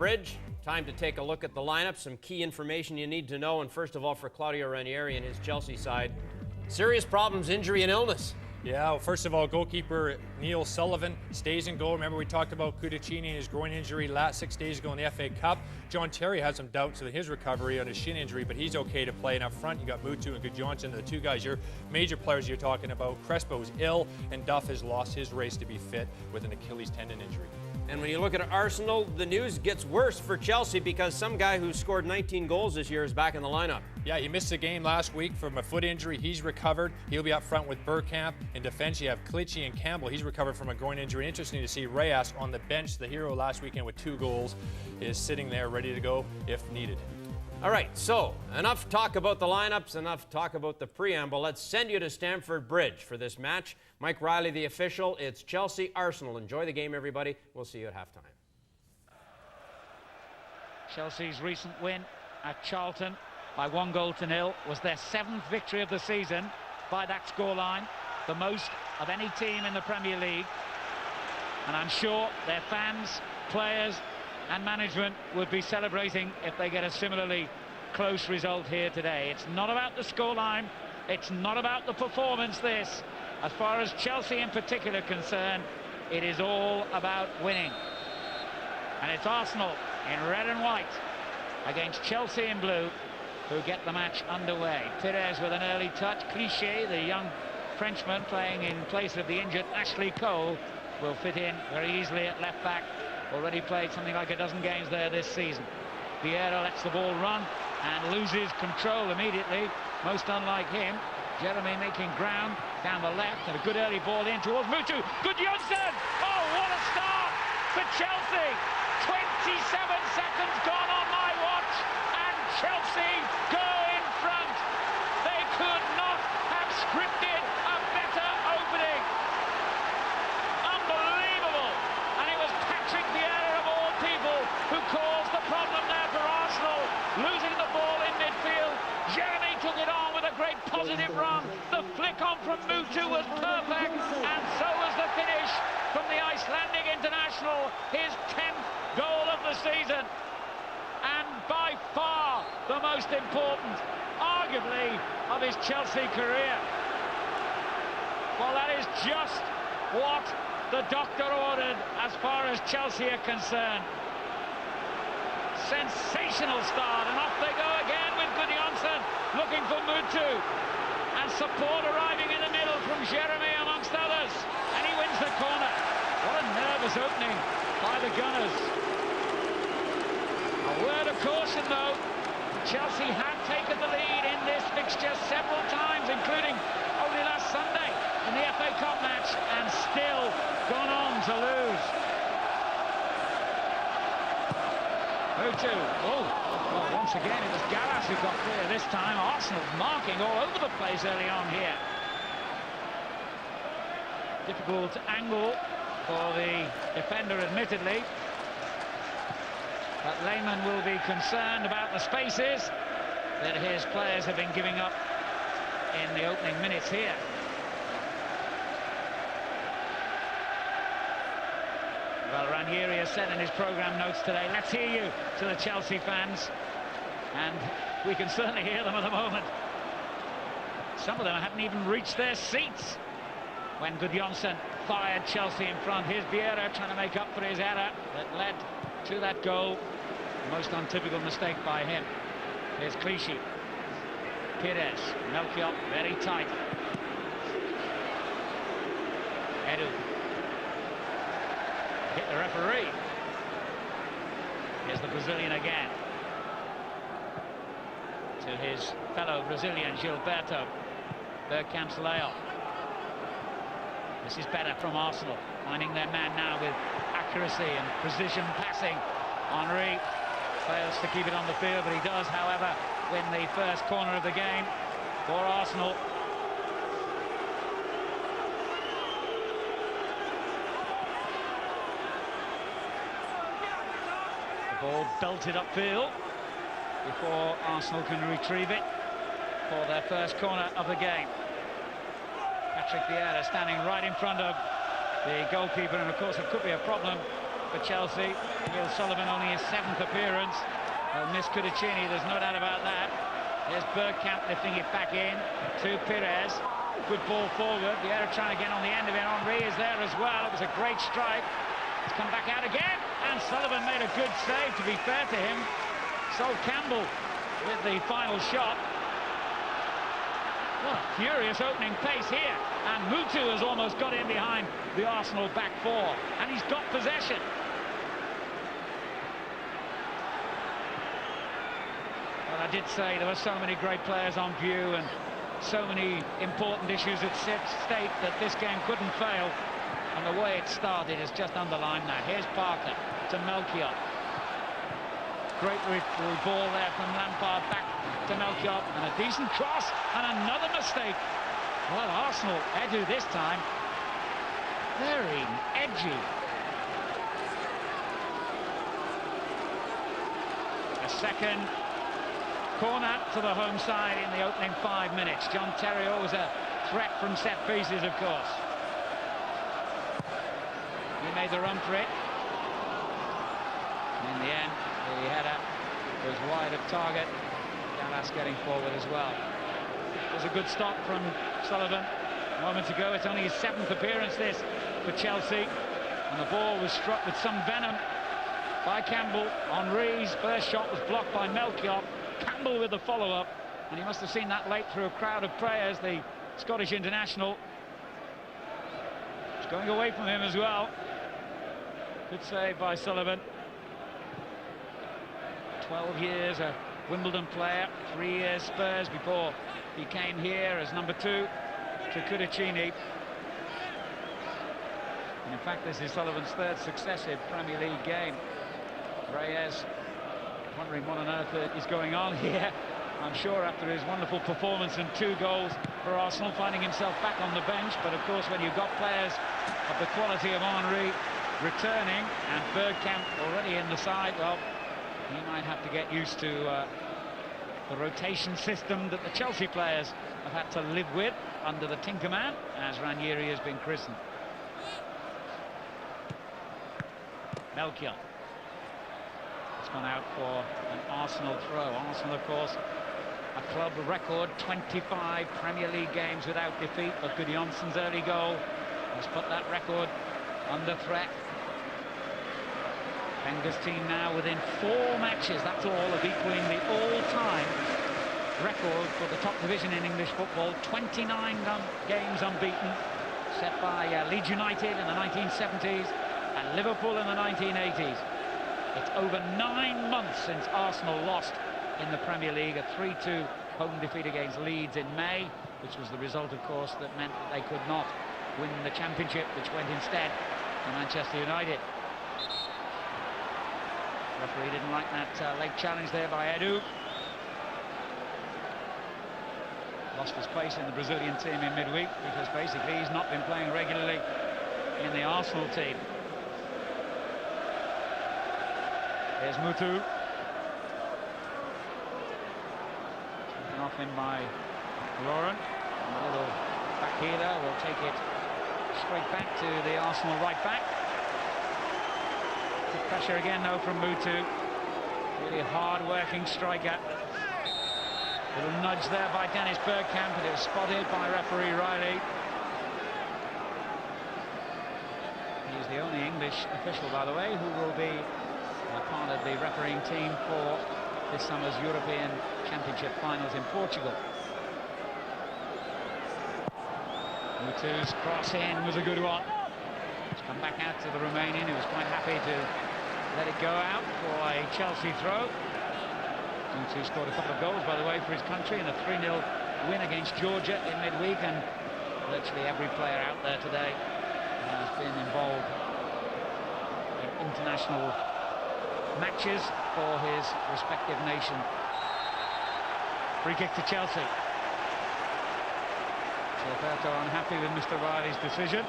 Bridge, time to take a look at the lineup. Some key information you need to know. And first of all, for Claudio Ranieri and his Chelsea side, serious problems, injury, and illness. Yeah, well, first of all, goalkeeper Neil Sullivan stays in goal. Remember, we talked about Cudicini and his groin injury 6 days ago in the FA Cup. John Terry had some doubts of his recovery on his shin injury, but he's okay to play. And up front, you got Mutu and Gudjohnsen, the two guys, your major players you're talking about. Crespo's ill, and Duff has lost his race to be fit with an Achilles tendon injury. And when you look at Arsenal, the news gets worse for Chelsea because some guy who scored 19 goals this year is back in the lineup. Yeah, he missed a game last week from a foot injury. He's recovered. He'll be up front with Bergkamp. In defense, you have Clichy and Campbell. He's recovered from a groin injury. Interesting to see Reyes on the bench, the hero last weekend with 2 goals, is sitting there ready to go if needed. All right, so enough talk about the lineups, enough talk about the preamble. Let's send you to Stamford Bridge for this match. Mike Riley, the official. It's Chelsea-Arsenal. Enjoy the game, everybody. We'll see you at halftime. Chelsea's recent win at Charlton by 1-0 was their 7th victory of the season by that scoreline, the most of any team in the Premier League. And I'm sure their fans, players and management would be celebrating if they get a similarly close result here today. It's not about the scoreline, it's not about the performance, this. As far as Chelsea in particular concerned, it is all about winning. And it's Arsenal in red and white against Chelsea in blue who get the match underway. Pires with an early touch. Clichy, the young Frenchman playing in place of the injured Ashley Cole, will fit in very easily at left back. Already played something like a dozen games there this season. Vieira lets the ball run and loses control immediately, most unlike him. Jeremy making ground down the left, and a good early ball in towards Mutu. Gudjohnsen! Oh, what a start for Chelsea! 27 seconds gone on my watch, and Chelsea go in front. They could not have scripted a better opening. Unbelievable! And it was Patrick Vieira, of all people, who caused the problem there for Arsenal, losing the ball in midfield. Jeremy took it on with a great positive run. The flick on from Mutu was perfect, and so was the finish from the Icelandic international, his 10th goal of the season, and by far the most important, arguably, of his Chelsea career. Well, that is just what the doctor ordered as far as Chelsea are concerned. Sensational start, and off they go again with Gudjohnsen looking for Mutu, and support arriving in the middle from Jeremy amongst others, and he wins the corner. What a nervous opening by the Gunners. A word of caution though, Chelsea had taken the lead in this fixture several times, including only last Sunday in the FA Cup match, and still gone on to lose. Mutu, oh, well, once again it was Gallas who got clear this time. Arsenal marking all over the place early on here. Difficult angle for the defender, admittedly. But Lehmann will be concerned about the spaces that his players have been giving up in the opening minutes here. Well, Ranieri has said in his programme notes today, let's hear you, to the Chelsea fans. And we can certainly hear them at the moment. Some of them hadn't even reached their seats when Gudjohnsen fired Chelsea in front. Here's Vieira trying to make up for his error that led to that goal. The most untypical mistake by him. Here's Clichy. Pires, Melchiot, very tight. Edu. Hit the referee. Here's the Brazilian again. To his fellow Brazilian, Gilberto. Bergkamp's layoff. This is better from Arsenal, finding their man now with accuracy and precision passing. Henry fails to keep it on the field, but he does, however, win the first corner of the game for Arsenal. The ball belted upfield before Arsenal can retrieve it for their first corner of the game. Patrick Vieira standing right in front of the goalkeeper, and of course it could be a problem for Chelsea. Neil Sullivan only his 7th appearance. They'll miss Cudicini, there's no doubt about that. There's Bergkamp lifting it back in to Pires. Good ball forward. Vieira trying to get on the end of it. Henry is there as well. It was a great strike. It's come back out again. And Sullivan made a good save, to be fair to him. Sol Campbell with the final shot. What a furious opening pace here. And Mutu has almost got in behind the Arsenal back four. And he's got possession. Well, I did say there were so many great players on view and so many important issues at stake that this game couldn't fail. And the way it started is just underlined now. Here's Parker to Melchior. Great ball there from Lampard back to Melchior, and a decent cross, and another mistake. Well, Arsenal, Edu this time, very edgy. A second corner to the home side in the opening 5 minutes. John Terry always a threat from set pieces, of course. He made the run for it. In the end, the header was wide of target. Gallas getting forward as well. It was a good stop from Sullivan moments ago. It's only his 7th appearance this for Chelsea. And the ball was struck with some venom by Campbell. Henry's first shot was blocked by Melchior. Campbell with the follow-up. And he must have seen that late through a crowd of players. The Scottish international is going away from him as well. Good save by Sullivan. 12 years a Wimbledon player, 3 years Spurs before he came here as number 2 to Cudicini. And in fact, this is Sullivan's 3rd successive Premier League game. Reyes wondering what on earth is going on here. I'm sure after his wonderful performance and 2 goals for Arsenal, finding himself back on the bench. But of course, when you've got players of the quality of Henry returning and Bergkamp already in the side, well, he might have to get used to the rotation system that the Chelsea players have had to live with under the Tinkerman, as Ranieri has been christened. Melchior. It's gone out for an Arsenal throw. Arsenal, of course, a club record 25 Premier League games without defeat, but Gudjonsson's early goal has put that record under threat. Wenger's team now within 4 matches, that's all, of equaling the all-time record for the top division in English football. 29 games unbeaten, set by Leeds United in the 1970s and Liverpool in the 1980s. It's over 9 months since Arsenal lost in the Premier League, a 3-2 home defeat against Leeds in May, which was the result, of course, that meant that they could not win the championship, which went instead to Manchester United. Referee didn't like that late challenge there by Edu. Lost his place in the Brazilian team in midweek because basically he's not been playing regularly in the Arsenal team. Here's Mutu. Taken off in by Laurent. And a little back healer will take it straight back to the Arsenal right back. Good pressure again though from Mutu. Really hard-working striker. Little nudge there by Dennis Bergkamp, but it was spotted by referee Riley. He's the only English official, by the way, who will be part of the refereeing team for this summer's European Championship finals in Portugal. Mutu's cross in was a good one. It's come back out to the Romanian, who was quite happy to let it go out for a Chelsea throw. Mutu scored a couple of goals, by the way, for his country in a 3-0 win against Georgia in midweek, and virtually every player out there today has been involved in international matches for his respective nation. Free kick to Chelsea. Gilberto unhappy with Mr. Riley's decision.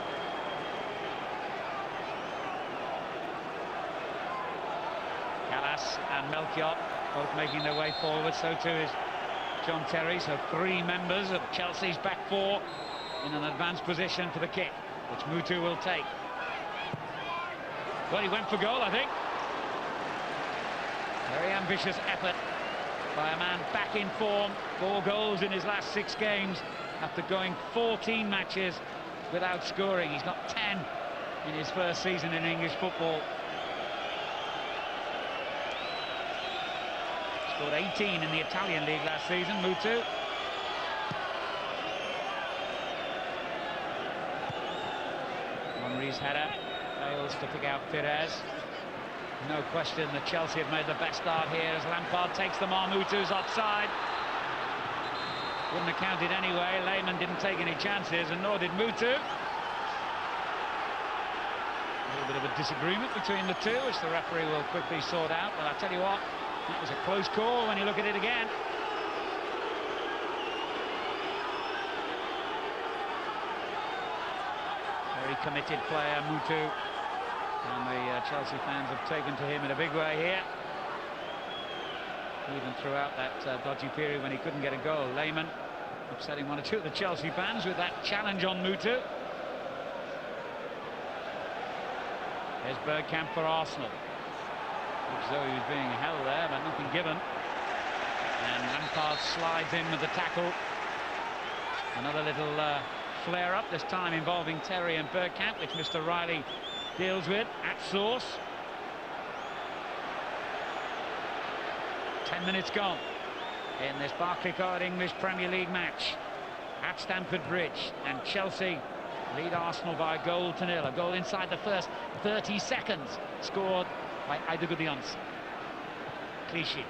Gallas and Melchior both making their way forward, so too is John Terry. So 3 members of Chelsea's back 4 in an advanced position for the kick, which Mutu will take. Well, he went for goal, I think. Very ambitious effort by a man back in form. 4 goals in his last 6 games after going 14 matches without scoring. He's got 10 in his first season in English football. Scored 18 in the Italian league last season, Mutu. Henry's header fails to pick out Pires. No question that Chelsea have made the best start here as Lampard takes them on. Mutu's offside. Wouldn't have counted anyway. Lehmann didn't take any chances, and nor did Mutu. A little bit of a disagreement between the two, which the referee will quickly sort out. But I tell you what, that was a close call when you look at it again. Very committed player, Mutu. And the Chelsea fans have taken to him in a big way here. Even throughout that dodgy period when he couldn't get a goal. Lehmann upsetting 1 or 2 of the Chelsea fans with that challenge on Mutu. There's Bergkamp for Arsenal. Looks as though he was being held there, but nothing given. And Lampard slides in with the tackle. Another little flare-up, this time involving Terry and Bergkamp, which Mr. Riley deals with at source. 10 minutes gone in this Barclaycard English Premier League match at Stamford Bridge, and Chelsea lead Arsenal by 1-0. A goal inside the first 30 seconds, scored by Aïda Gudjonsen. Clichy.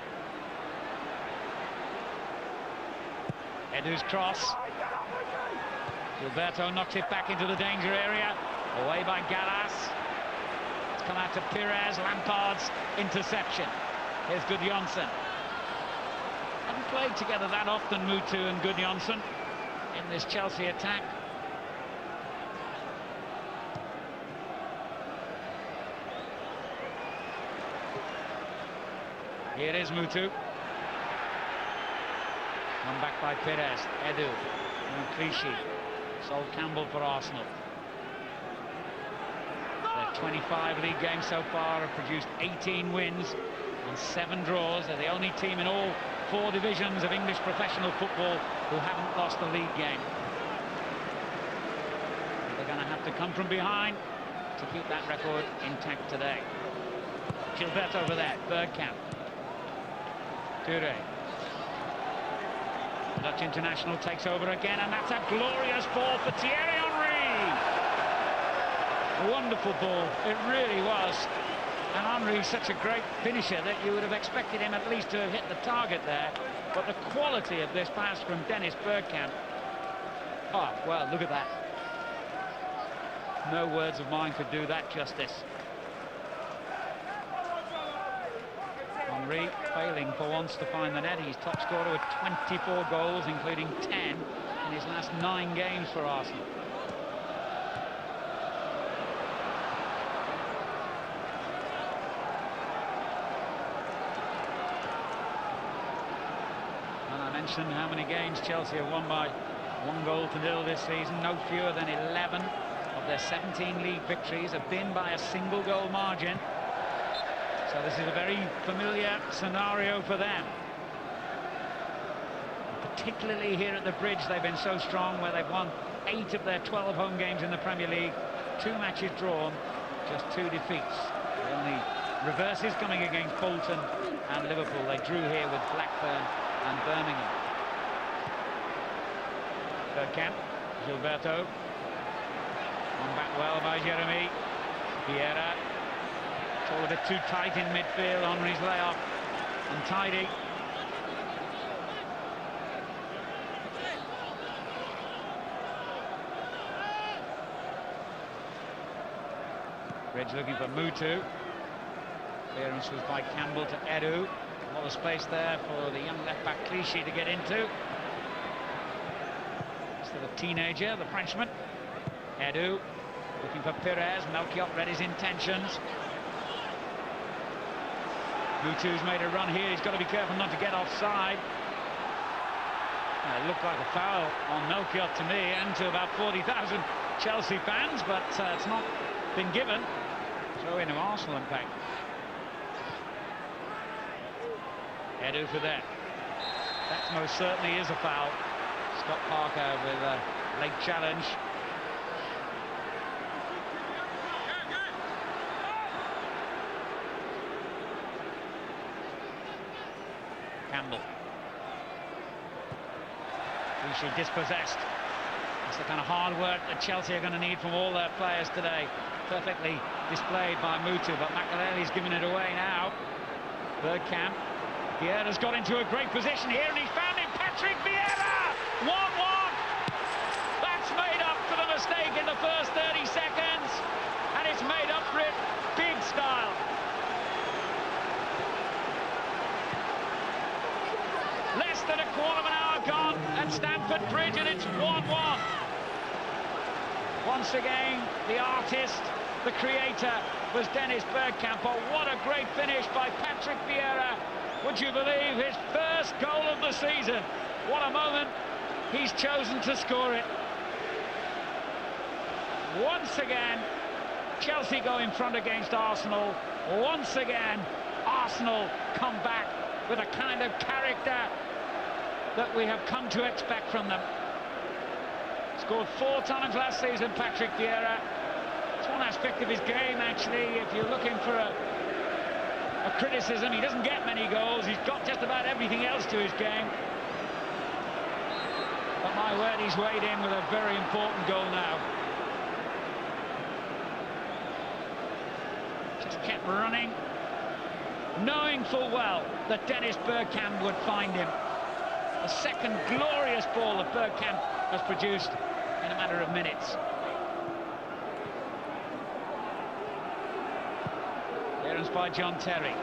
Edu's cross. Gilberto knocks it back into the danger area. Away by Gallas. It's come out to Pires. Lampard's interception. Here's Gudjonsen. Haven't played together that often, Mutu and Gudjonsen, in this Chelsea attack. Here is Mutu. One back by Pires. Edu. And Clichy. Sol Campbell for Arsenal. Their 25 league games so far have produced 18 wins and 7 draws. They're the only team in all 4 divisions of English professional football who haven't lost a league game. They're going to have to come from behind to keep that record intact today. Gilbert over there. Bergkamp. Touré. The Dutch international takes over again, and that's a glorious ball for Thierry Henry. A wonderful ball, it really was. And Henry's such a great finisher that you would have expected him at least to have hit the target there. But the quality of this pass from Dennis Bergkamp. Oh, well, look at that. No words of mine could do that justice. Henry failing for once to find the net. He's top scorer with 24 goals, including 10 in his last 9 games for Arsenal. And I mentioned how many games Chelsea have won by 1-0 this season. No fewer than 11 of their 17 league victories have been by a single goal margin. So this is a very familiar scenario for them. Particularly here at the Bridge, they've been so strong, where they've won 8 of their 12 home games in the Premier League, 2 matches drawn, just 2 defeats. The only reverses coming against Bolton and Liverpool. They drew here with Blackburn and Birmingham. Bergkamp, Gilberto. One back well by Jeremy. Vieira. It's all a bit too tight in midfield. Henry's layoff untidy. Bridge looking for Mutu. Clearance was by Campbell to Edu. A lot of space there for the young left-back Clichy to get into. Still a teenager, the Frenchman. Edu looking for Pires. Melchiot read his intentions. Mutu's made a run here. He's got to be careful not to get offside. It looked like a foul on Melchiot to me and to about 40,000 Chelsea fans, but it's not been given. Throw into Arsenal, in fact. Edu for that. That most certainly is a foul. Scott Parker with a late challenge. Campbell. Clichy dispossessed. That's the kind of hard work that Chelsea are going to need from all their players today. Perfectly displayed by Mutu, but Makelele's giving it away now. Bergkamp. Vieira's got into a great position here, and he's found him. Patrick Vieira! 1-1! That's made up for the mistake in the first 30 seconds, and it's made up for it big style. Less than a quarter of an hour gone at Stamford Bridge, and it's 1-1. Once again, the artist, the creator, was Dennis Bergkamp. But what a great finish by Patrick Vieira. Would you believe his first goal of the season? What a moment. He's chosen to score it. Once again, Chelsea go in front against Arsenal. Once again, Arsenal come back with a kind of character that we have come to expect from them. Scored 4 times last season, Patrick Vieira. It's one aspect of his game, actually. If you're looking for a criticism, he doesn't get many goals. He's got just about everything else to his game. But my word, he's weighed in with a very important goal now. Just kept running, knowing full well that Dennis Bergkamp would find him. The second glorious ball that Bergkamp has produced in a matter of minutes. Clearance by John Terry.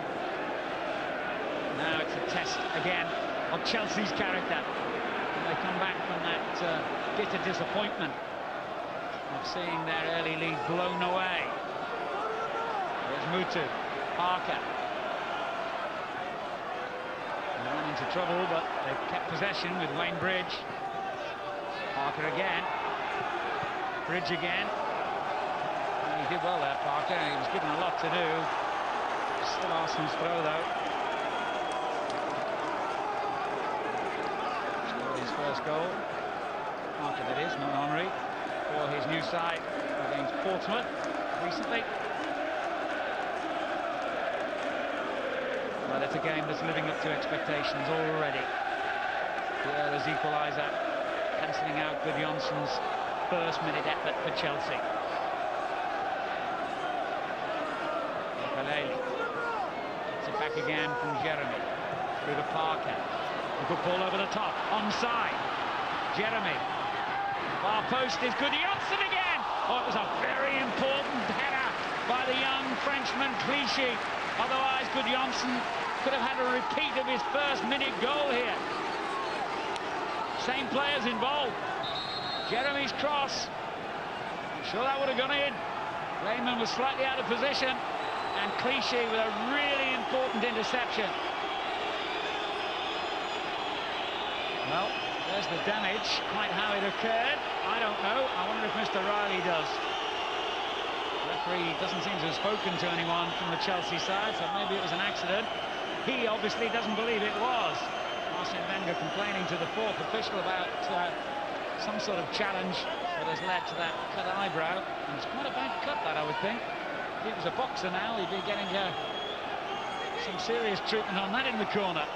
Now it's a test again of Chelsea's character. And they come back from that bitter disappointment of seeing their early lead blown away. There's Mutu, Parker. They ran into trouble, but they've kept possession with Wayne Bridge. Parker again. Bridge again. And he did well there, Parker. He was given a lot to do. Still Arsenal's throw, though. Scored his first goal. Parker, that is, not Henry, for his new side against Portsmouth recently. But it's a game that's living up to expectations already. Vieira's equaliser, cancelling out Gudjonsson's first-minute effort for Chelsea. Makelele gets it back again from Jeremy through to Parker. A good ball over the top, onside. Jeremy, far post is Gudjonsson again. Oh, it was a very important header by the young Frenchman Clichy. Otherwise, Gudjonsson could have had a repeat of his first-minute goal here. Same players involved. Jeremy's cross. I'm sure that would have gone in. Lehmann was slightly out of position, and Clichy with a really important interception. Well, there's the damage. Quite how it occurred, I don't know. I wonder if Mr. Riley does. The referee doesn't seem to have spoken to anyone from the Chelsea side, so maybe it was an accident. He obviously doesn't believe it was. Arsene Wenger complaining to the fourth official about some sort of challenge that has led to that cut eyebrow. And it's quite a bad cut, that, I would think. If he was a boxer now, he'd be getting some serious treatment on that in the corner.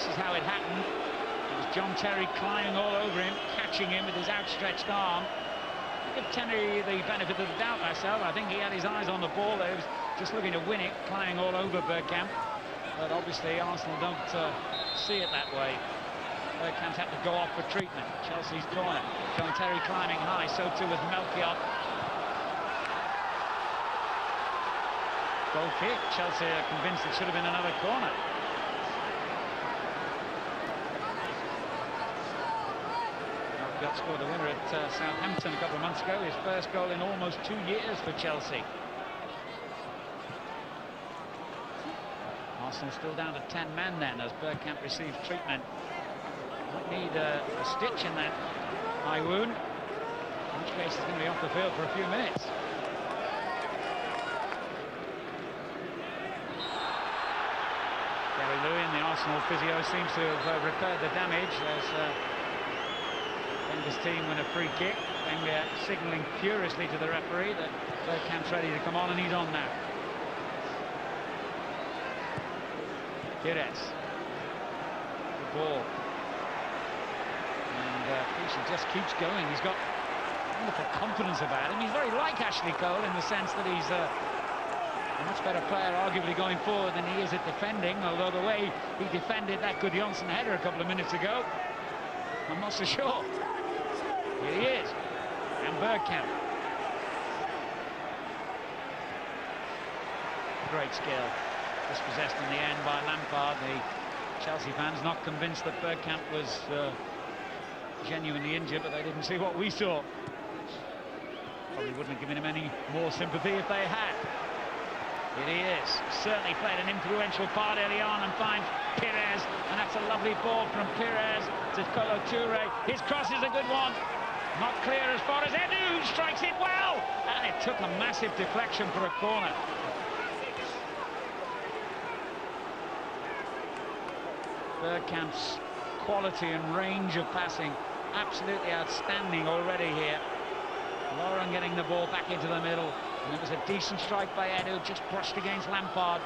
This is how it happened. It was John Terry climbing all over him, catching him with his outstretched arm. I give Terry the benefit of the doubt myself. I think he had his eyes on the ball there. He was just looking to win it, climbing all over Bergkamp. But obviously Arsenal don't see it that way. Bergkamp's had to go off for treatment. Chelsea's corner. John Terry climbing high, so too with Melchiot. Goal kick. Chelsea are convinced it should have been another corner. Melchiot scored the winner at Southampton a couple of months ago. His first goal in almost 2 years for Chelsea. Arsenal still down to 10 men then as Bergkamp receives treatment. Might need a stitch in that eye wound. case he's going to be off the field for a few minutes. Gary Lewin, the Arsenal physio, seems to have repaired the damage as Wenger's team win a free kick. Wenger signalling furiously to the referee that Bergkamp's ready to come on, and he's on now. Pires. The ball. And Pires just keeps going. He's got wonderful confidence about him. He's very like Ashley Cole in the sense that he's a much better player, arguably, going forward than he is at defending, although the way he defended that Gudjohnsen header a couple of minutes ago, I'm not so sure. Here he is. And Bergkamp. Great skill. Dispossessed in the end by Lampard. The Chelsea fans not convinced that Bergkamp was genuinely injured, but they didn't see what we saw. Probably wouldn't have given him any more sympathy if they had. Here he is. Certainly played an influential part early on and finds Pires, and that's a lovely ball from Pires to Kolo Touré. His cross is a good one. Not clear as far as Edu strikes it well, and it took a massive deflection for a corner. Bergkamp's quality and range of passing absolutely outstanding already here. Lauren getting the ball back into the middle, and it was a decent strike by Edu, just brushed against Lampard.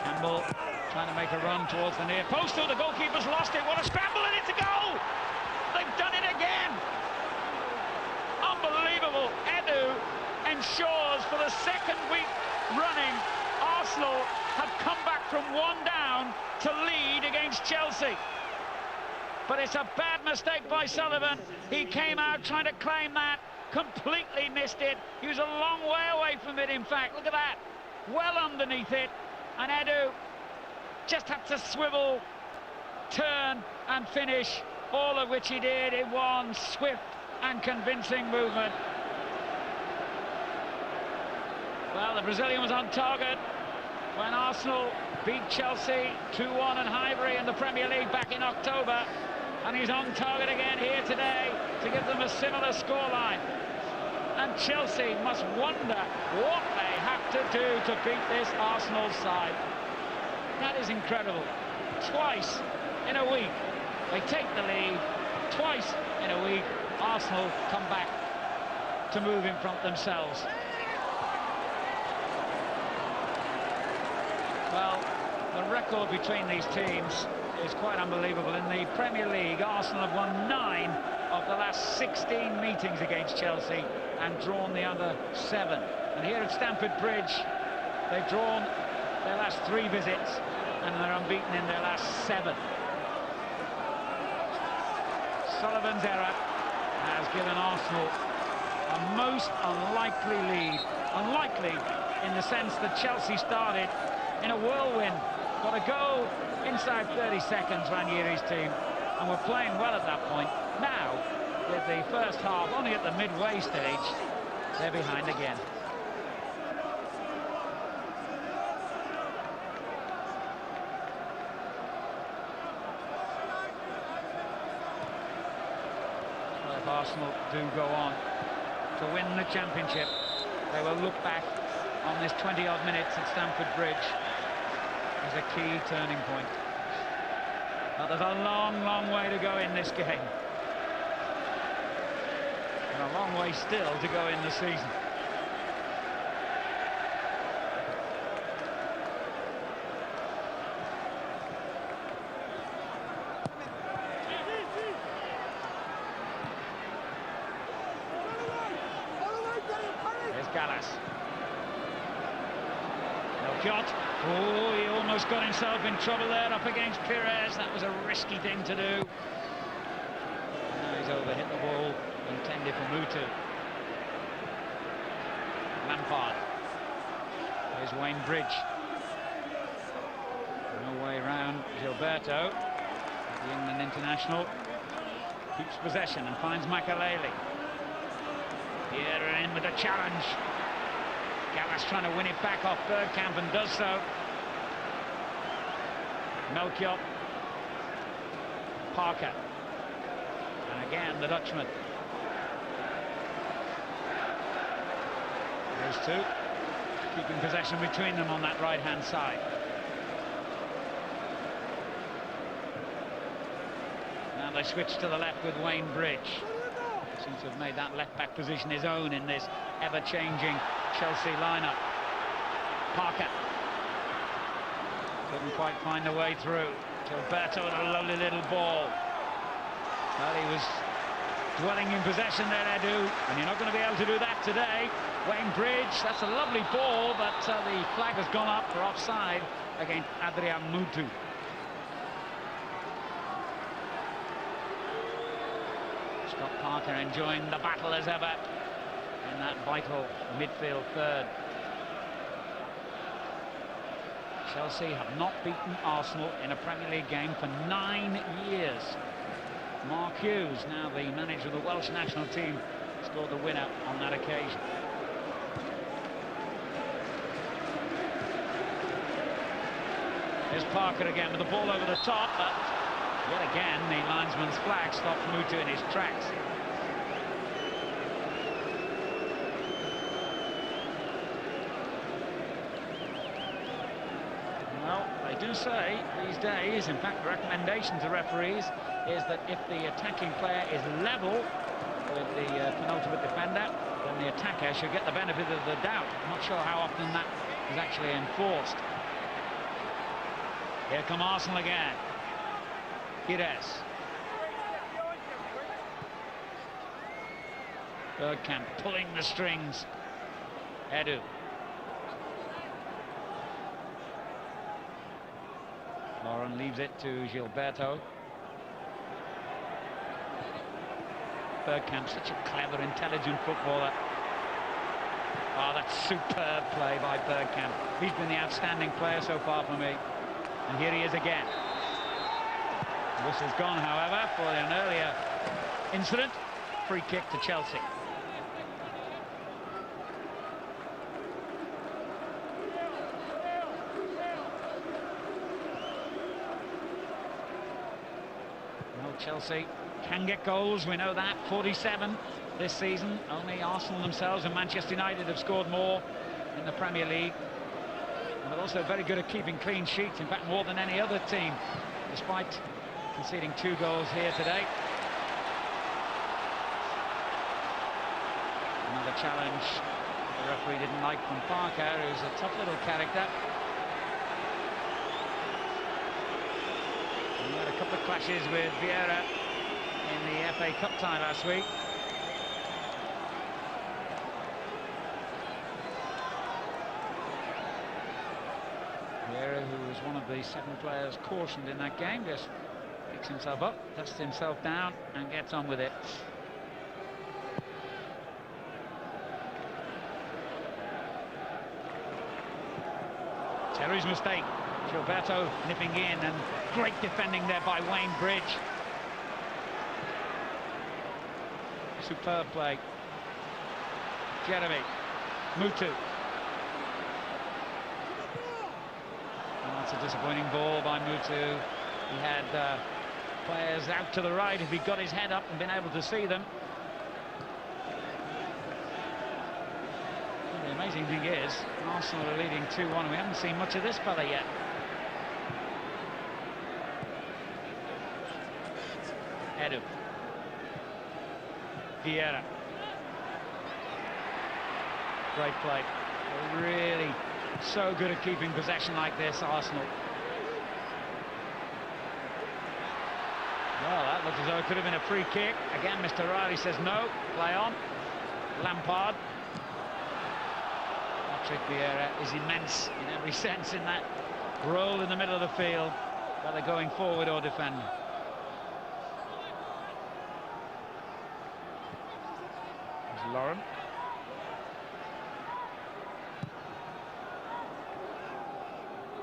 Campbell trying to make a run towards the near post. Oh, the goalkeeper's lost it. What a scramble, and it's a goal! They've done it again! Unbelievable. Edu ensures for the second week running Arsenal have come back from one down to lead against Chelsea. But it's a bad mistake by Sullivan. He came out trying to claim that, completely missed it. He was a long way away from it, in fact. Look at that. Well underneath it. And Edu just had to swivel, turn and finish, all of which he did in one swift and convincing movement. Well, the Brazilian was on target when Arsenal beat Chelsea 2-1 at Highbury in the Premier League back in October, and he's on target again here today to give them a similar scoreline. And Chelsea must wonder what they have to do to beat this Arsenal side. That is incredible. Twice in a week they take the lead. Twice in a week Arsenal come back to move in front themselves. Well, the record between these teams is quite unbelievable. In the Premier League, Arsenal have won 9 of the last 16 meetings against Chelsea and drawn the other 7. And here at Stamford Bridge, they've drawn their last 3 visits and they're unbeaten in their last 7. Sullivan's error has given Arsenal a most unlikely lead. Unlikely in the sense that Chelsea started in a whirlwind, got a goal inside 30 seconds, Ranieri's team, and were playing well at that point. Now, with the first half only at the midway stage, they're behind again. Well, if Arsenal do go on to win the championship, they will look back on this 20-odd minutes at Stamford Bridge as a key turning point. But there's a long, long way to go in this game. And a long way still to go in the season. There's Gallas. Jot. Oh, he almost got himself in trouble there up against Pires. That was a risky thing to do. Now he's overhit the ball intended for Mutu. Lampard. There's Wayne Bridge. No way round Gilberto, the England international. Keeps possession and finds Makaleli. Vieira in with a challenge. Gallas trying to win it back off Bergkamp and does so. Melchior. Parker. And again, the Dutchman. Those two keeping possession between them on that right-hand side. Now they switch to the left with Wayne Bridge. Seems to have made that left-back position his own in this ever-changing Chelsea lineup. Parker couldn't quite find the way through. Gilberto with a lovely little ball. Well, he was dwelling in possession there, Edu, and you're not going to be able to do that today. Wayne Bridge, that's a lovely ball, but the flag has gone up for offside against Adrian Mutu. Scott Parker enjoying the battle as ever in that vital midfield third. Chelsea have not beaten Arsenal in a Premier League game for 9 years. Mark Hughes, now the manager of the Welsh national team, scored the winner on that occasion. Here's Parker again with the ball over the top, but yet again the linesman's flag stopped Mutu in his tracks. Well, they do say these days, in fact the recommendation to referees is that if the attacking player is level with the penultimate defender, then the attacker should get the benefit of the doubt. I'm not sure how often that is actually enforced. Here come Arsenal again. Gires. Bergkamp pulling the strings. Edu. Lauren leaves it to Gilberto. Bergkamp, such a clever, intelligent footballer. Oh, that's superb play by Bergkamp. He's been the outstanding player so far for me. And here he is again. The whistle's gone, however, for an earlier incident. Free kick to Chelsea. Well, Chelsea can get goals, we know that. 47 this season. Only Arsenal themselves and Manchester United have scored more in the Premier League. But also very good at keeping clean sheets, in fact more than any other team, despite conceding 2 goals here today. Another challenge the referee didn't like from Parker, who's a tough little character. He had a couple of clashes with Vieira in the FA Cup tie last week. Vieira, who was one of the 7 players cautioned in that game, just picks himself up, dusts himself down and gets on with it. Terry's mistake. Gilberto nipping in, and great defending there by Wayne Bridge. Superb play. Jeremy. Mutu. Oh, that's a disappointing ball by Mutu. He had players out to the right if he'd got his head up and been able to see them. And the amazing thing is, Arsenal are leading 2-1 and we haven't seen much of this fella yet. Edu. Vieira. Great play. They're really so good at keeping possession like this, Arsenal. Well, that looks as though it could have been a free kick. Again, Mr. Riley says no, play on. Lampard. Patrick Vieira is immense in every sense in that role in the middle of the field, whether going forward or defending. There's Lauren.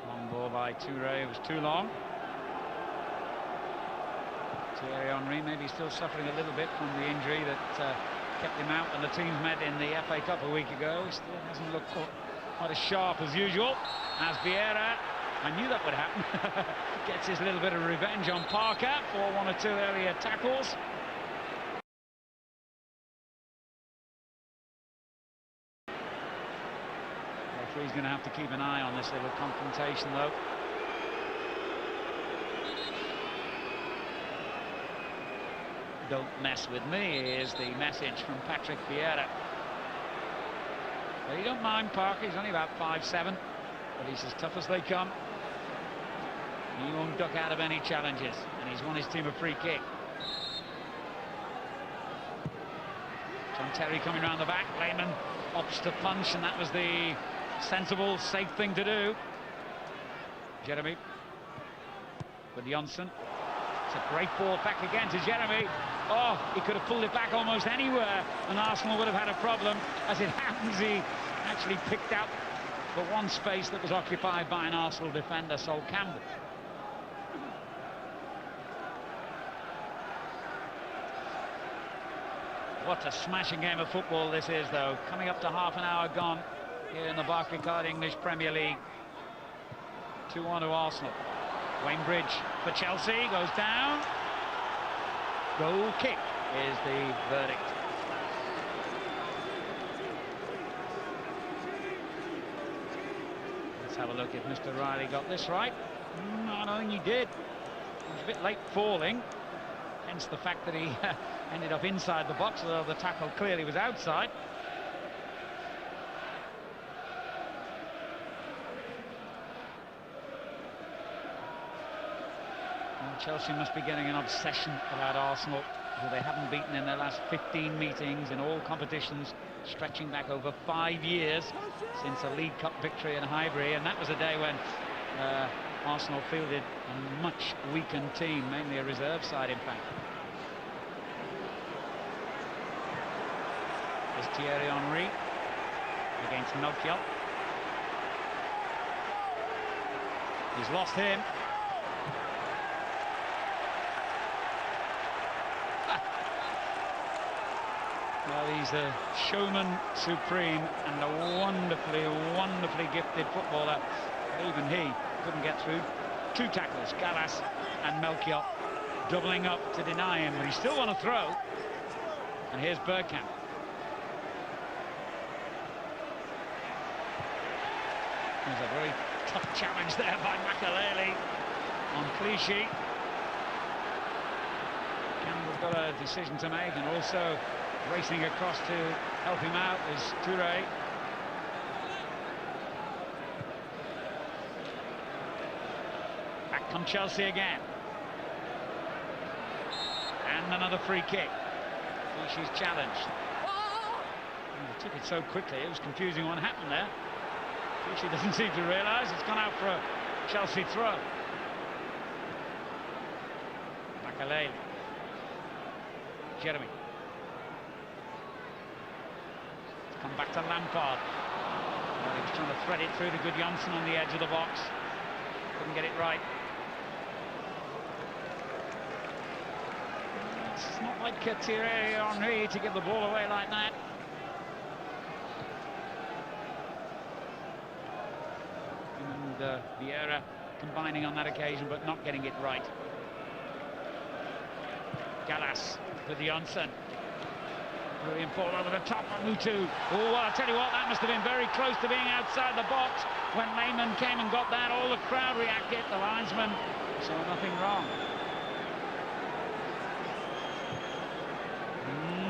Long ball by Touré, it was too long. Thierry Henry maybe still suffering a little bit from the injury that kept him out when the teams met in the FA Cup a week ago. He still hasn't looked quite as sharp as usual. As Vieira, I knew that would happen, gets his little bit of revenge on Parker for one or two earlier tackles. Referee's going to have to keep an eye on this little confrontation, though. Don't mess with me is the message from Patrick Vieira. But he don't mind Parker, he's only about 5'7", but he's as tough as they come. He won't duck out of any challenges, and he's won his team a free kick. John Terry coming round the back, Lehmann opts to punch, and that was the sensible, safe thing to do. Jeremy with Jonsson. It's a great ball back again to Jeremy. Oh, he could have pulled it back almost anywhere, and Arsenal would have had a problem. As it happens, he actually picked out the one space that was occupied by an Arsenal defender, Sol Campbell. What a smashing game of football this is, though. Coming up to half an hour gone here in the Barclaycard English Premier League. 2-1 to Arsenal. Wayne Bridge for Chelsea, goes down. Goal kick is the verdict. Let's have a look if Mr. Riley got this right. I don't think he did. He was a bit late falling, hence the fact that he ended up inside the box, although the tackle clearly was outside. Chelsea must be getting an obsession about Arsenal, who they haven't beaten in their last 15 meetings in all competitions, stretching back over 5 years since a League Cup victory in Highbury, and that was a day when Arsenal fielded a much weakened team, mainly a reserve side, in fact. There's Thierry Henry against Melchior. He's lost him. Well, he's a showman supreme and a wonderfully, wonderfully gifted footballer. Even he couldn't get through. 2 tackles, Gallas and Melchior doubling up to deny him, but he still won a throw. And here's Bergkamp. There's a very tough challenge there by Makelele on Clichy. Campbell's got a decision to make, and also racing across to help him out is Touré. Back come Chelsea again. And another free kick. She's challenged. They took it so quickly, it was confusing what happened there. She doesn't seem to realise it's gone out for a Chelsea throw. Makelele. Jeremy. Come back to Lampard. Well, he was trying to thread it through to Gudjonsson on the edge of the box. Couldn't get it right. It's not like Thierry Henry to give the ball away like that. And Vieira combining on that occasion, but not getting it right. Gallas with Jonsson. Brilliant ball over the top of Mutu. Oh, well, I tell you what, that must have been very close to being outside the box. When Lehmann came and got that, all the crowd reacted. The linesman saw nothing wrong.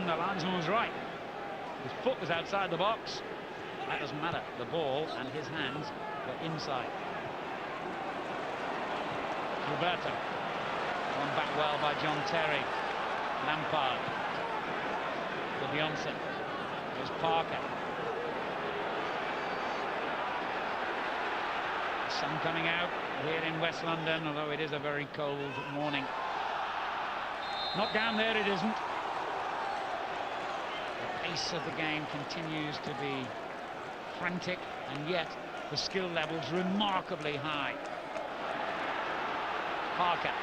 The linesman was right. His foot was outside the box. That doesn't matter. The ball and his hands were inside. Roberto. Gone back well by John Terry. Lampard. With Jonsson. There's Parker. The sun coming out here in West London, although it is a very cold morning. Not down there, it isn't. The pace of the game continues to be frantic, and yet the skill level's remarkably high. Parker.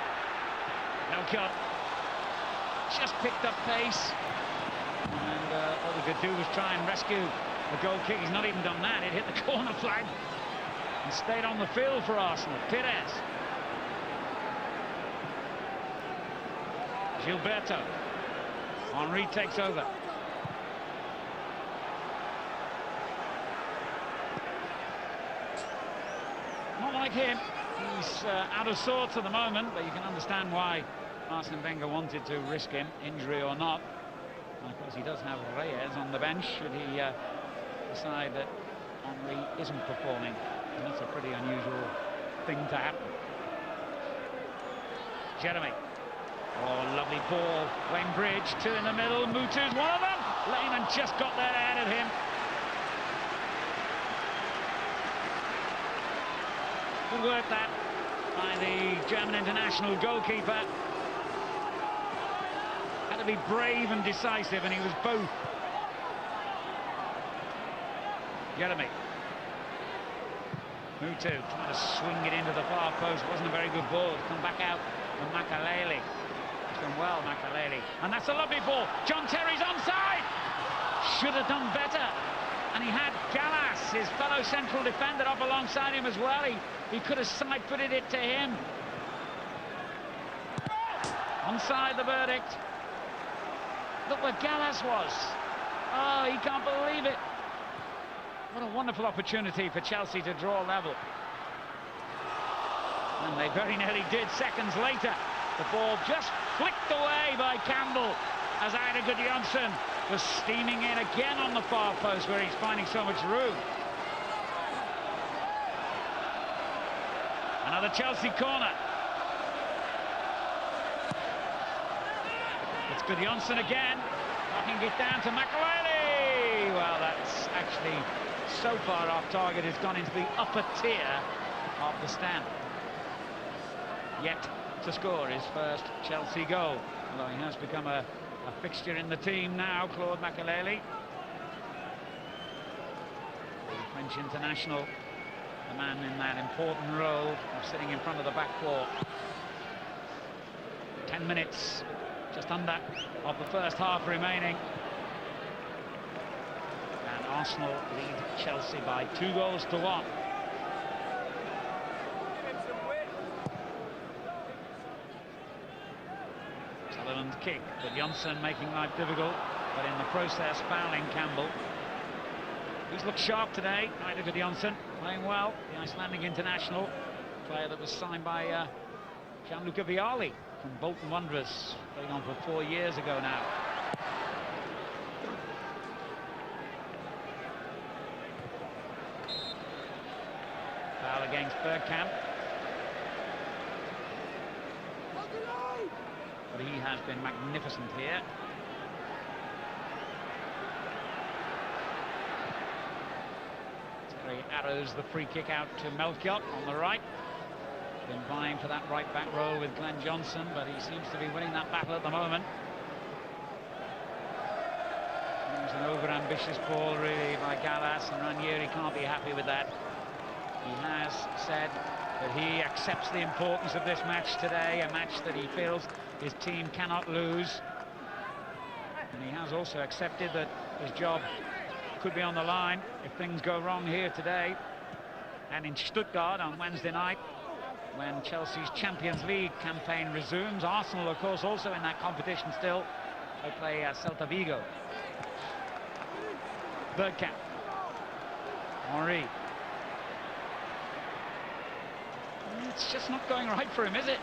Melchior. Just picked up pace. And all we could do was try and rescue the goal kick. He's not even done that. It hit the corner flag and stayed on the field for Arsenal. Pires. Gilberto. Henry takes over. Not like him. He's out of sorts at the moment, but you can understand why Arsene Wenger wanted to risk him, injury or not. And of course, he does have Reyes on the bench should he decide that Henry isn't performing. And that's a pretty unusual thing to happen. Jeremy. Oh, lovely ball. Wayne Bridge, two in the middle. Mutu's one of them. Lehmann just got there ahead of him. Good work that by the German international goalkeeper. Had to be brave and decisive, and he was both. Jeremy. Mutu trying to swing it into the far post. Wasn't a very good ball. Come back out from Makaleli. Done well, Makaleli. And that's a lovely ball. John Terry's onside. Should have done better. And he had Gallas, his fellow central defender, up alongside him as well. He could have side-footed it to him. Onside the verdict. Look where Gallas was. Oh, he can't believe it. What a wonderful opportunity for Chelsea to draw level. And they very nearly did seconds later. The ball just flicked away by Campbell as Eidur Gudjohnsen was steaming in again on the far post where he's finding so much room. Another Chelsea corner. It's Gudjohnsen again, knocking it down to Makaleli. Well, that's actually so far off target, it's gone into the upper tier of the stand. Yet to score his first Chelsea goal, although he has become a fixture in the team now, Claude Makaleli. The French international, the man in that important role of sitting in front of the back four. 10 minutes, just under, of the first half remaining. And Arsenal lead Chelsea by 2-1. Sullivan's kick, but Johnson making life difficult, but in the process fouling Campbell. He's looked sharp today, Eidur Gudjohnsen, playing well, the Icelandic international, player that was signed by Gianluca Vialli from Bolton Wanderers, playing on for 4 years ago now. Foul against Bergkamp. But he has been magnificent here. Terry arrows the free kick out to Melchiot on the right. Been vying for that right back role with Glenn Johnson, but he seems to be winning that battle at the moment. It was an over-ambitious ball really by Gallas, and Ranieri can't be happy with that. He has said that he accepts the importance of this match today, a match that he feels his team cannot lose. And he has also accepted that his job could be on the line if things go wrong here today and in Stuttgart on Wednesday night when Chelsea's Champions League campaign resumes. Arsenal, of course, also in that competition still. They play Celta Vigo. Bergkamp. Henry. It's just not going right for him, is it?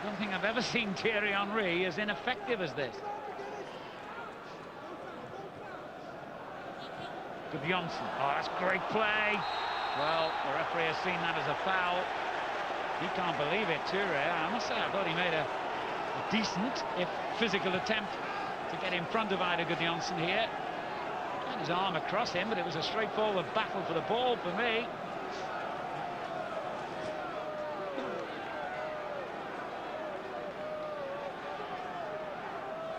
I don't think I've ever seen Thierry Henry as ineffective as this. Gudjohnsen. Oh, that's great play. Well, the referee has seen that as a foul. He can't believe it, Toure. I must say, I thought he made a decent, if physical, attempt to get in front of Eidur Gudjohnsen here. Had his arm across him, but it was a straightforward battle for the ball for me.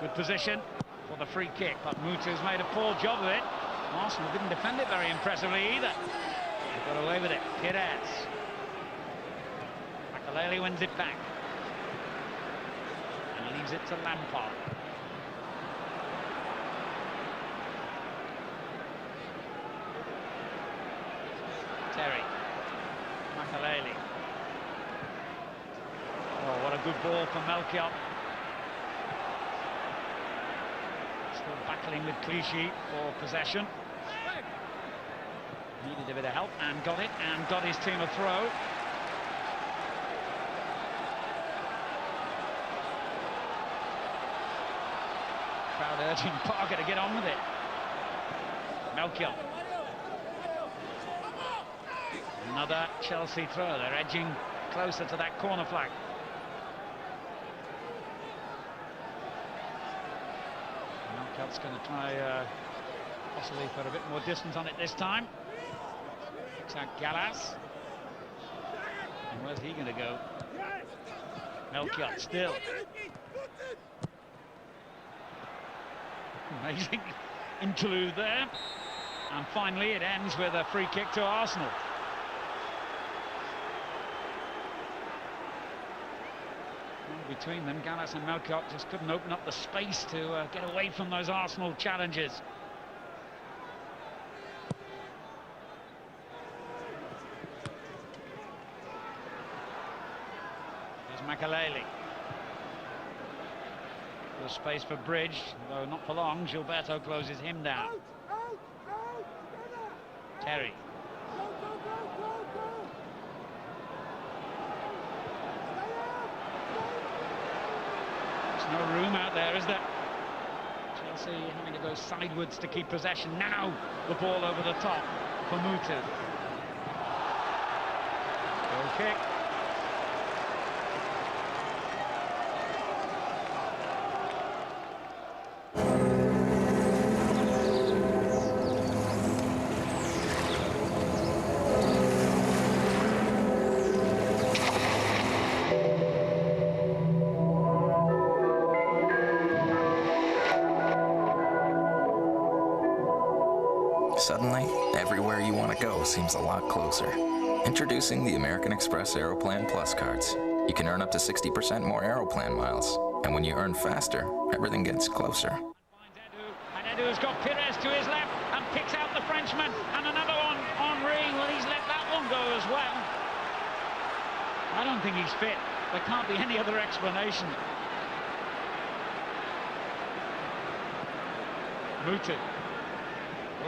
Good position for the free kick, but Mutu's made a poor job of it. Arsenal didn't defend it very impressively either. They got away with it. Pires. Makaleli wins it back. And leaves it to Lampard. good ball for Melchior. Still battling with Clichy for possession. Needed a bit of help and got it, and got his team a throw. Crowd urging Parker to get on with it. Melchior. Another Chelsea throw. They're edging closer to that corner flag. Melchior's going to try possibly put a bit more distance on it this time. Picks out Gallas. And where's he going to go? Melchior still. Amazing interlude there. And finally it ends with a free kick to Arsenal. And between them, Gallas and Melchior just couldn't open up the space to get away from those Arsenal challenges. There's Makaleli. There's space for Bridge, though not for long. Gilberto closes him down. Terry. There's no room out there, is there? Chelsea having to go sideways to keep possession. Now the ball over the top for Mutu. Goal kick. Suddenly, everywhere you want to go seems a lot closer. Introducing the American Express Aeroplan Plus cards. You can earn up to 60% more Aeroplan miles. And when you earn faster, everything gets closer. And Edu has got Pires to his left and picks out the Frenchman. And another one, Henry. Well, he's let that one go as well. I don't think he's fit. There can't be any other explanation. Mutu.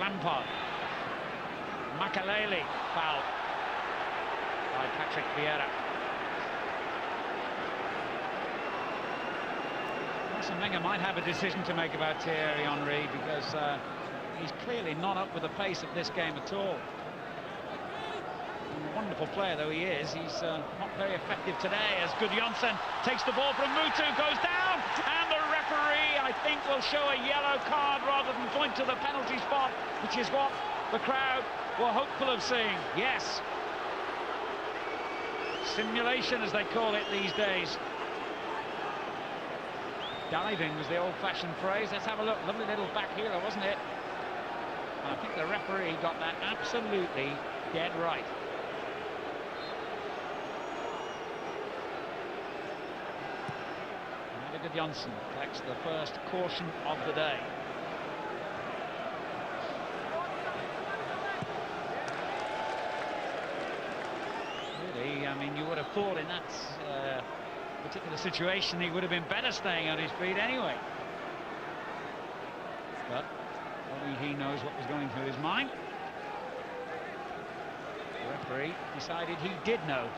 Lampard. Makaleli, foul by Patrick Vieira. Arsene Wenger might have a decision to make about Thierry Henry, because he's clearly not up with the pace of this game at all. Wonderful player though he is, he's not very effective today, as Gudjohnsen takes the ball from Mutu, goes down, and the referee, I think, will show a yellow card rather than point to the penalty spot, which is what the crowd were hopeful of seeing. Yes. Simulation, as they call it these days. Diving was the old-fashioned phrase. Let's have a look. Lovely little back heeler, wasn't it? I think the referee got that absolutely dead right. Gudjohnsen collects the first caution of the day. Really, I mean, you would have thought in that particular situation he would have been better staying on his feet anyway. But only he knows what was going through his mind. The referee decided he did know.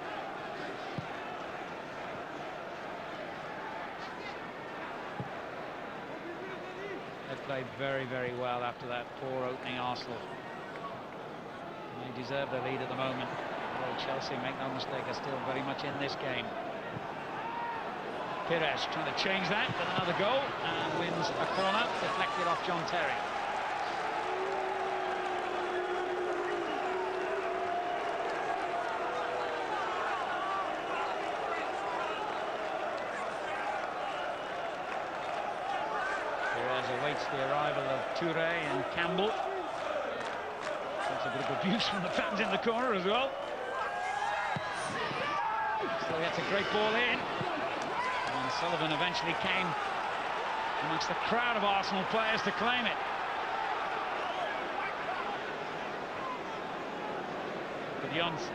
Played very, very well after that poor opening Arsenal. They deserve the lead at the moment. Although Chelsea, make no mistake, are still very much in this game. Pires trying to change that with another goal and wins a corner, deflected off John Terry. Awaits the arrival of Toure and Campbell. That's a bit of abuse from the fans in the corner as well. So that's a great ball in. And Sullivan eventually came amongst the crowd of Arsenal players to claim it. Gudjohnsen.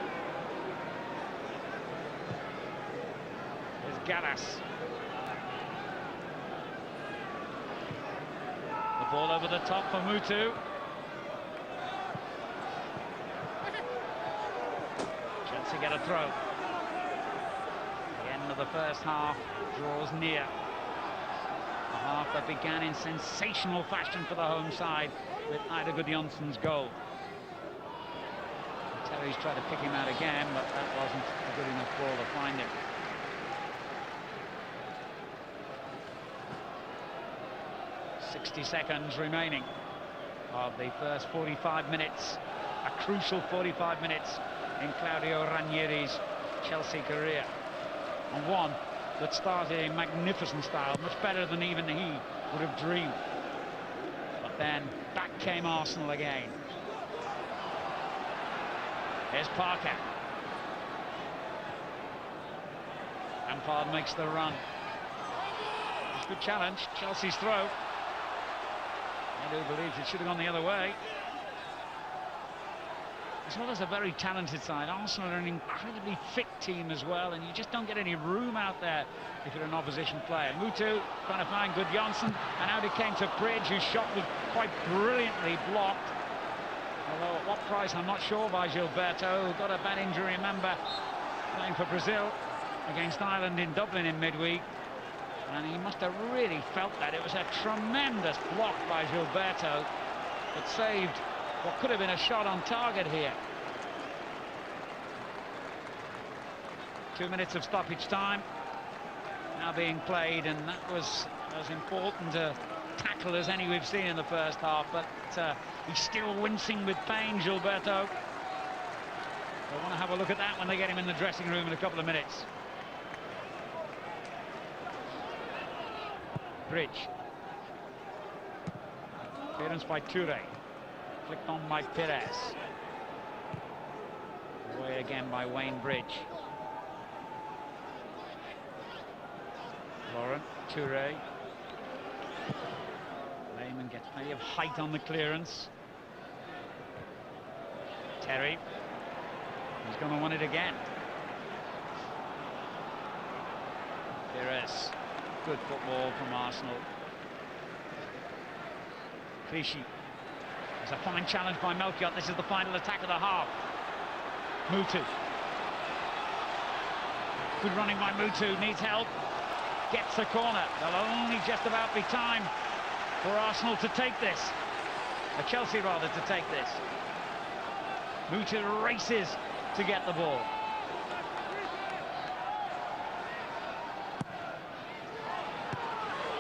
Here's Gallas. The ball over the top for Mutu. Chelsea get a throw. The end of the first half draws near. A half that began in sensational fashion for the home side with Ida Gudjonsson's goal. Terry's tried to pick him out again, but that wasn't a good enough ball to find him. .60 seconds remaining of the first 45 minutes, a crucial 45 minutes in Claudio Ranieri's Chelsea career, and one that started in magnificent style, much better than even he would have dreamed. But then back came Arsenal again. Here's Parker. Lampard makes the run. It's a good challenge. Chelsea's throw. I do believe it should have gone the other way. As well as a very talented side, Arsenal are an incredibly fit team as well, and you just don't get any room out there if you're an opposition player. Mutu trying to find Gudjonsson, and out it came to Bridge, whose shot was quite brilliantly blocked. Although at what price, I'm not sure, by Gilberto, who got a bad injury, remember, playing for Brazil against Ireland in Dublin in midweek. And he must have really felt that. It was a tremendous block by Gilberto that saved what could have been a shot on target here. 2 minutes of stoppage time now being played, and that was as important a tackle as any we've seen in the first half, but he's still wincing with pain, Gilberto. We'll want to have a look at that when they get him in the dressing room in a couple of minutes. Bridge. Clearance by Toure. Flicked on by Perez. Away again by Wayne Bridge. Laurent, Toure. Lehmann gets plenty of height on the clearance. Terry. He's going to want it again. Perez. Good football from Arsenal. Clichy. There's a fine challenge by Melchiot. This is the final attack of the half. Mutu. Good running by Mutu. Needs help. Gets the corner. There'll only just about be time for Arsenal to take this. Chelsea rather to take this. Mutu races to get the ball.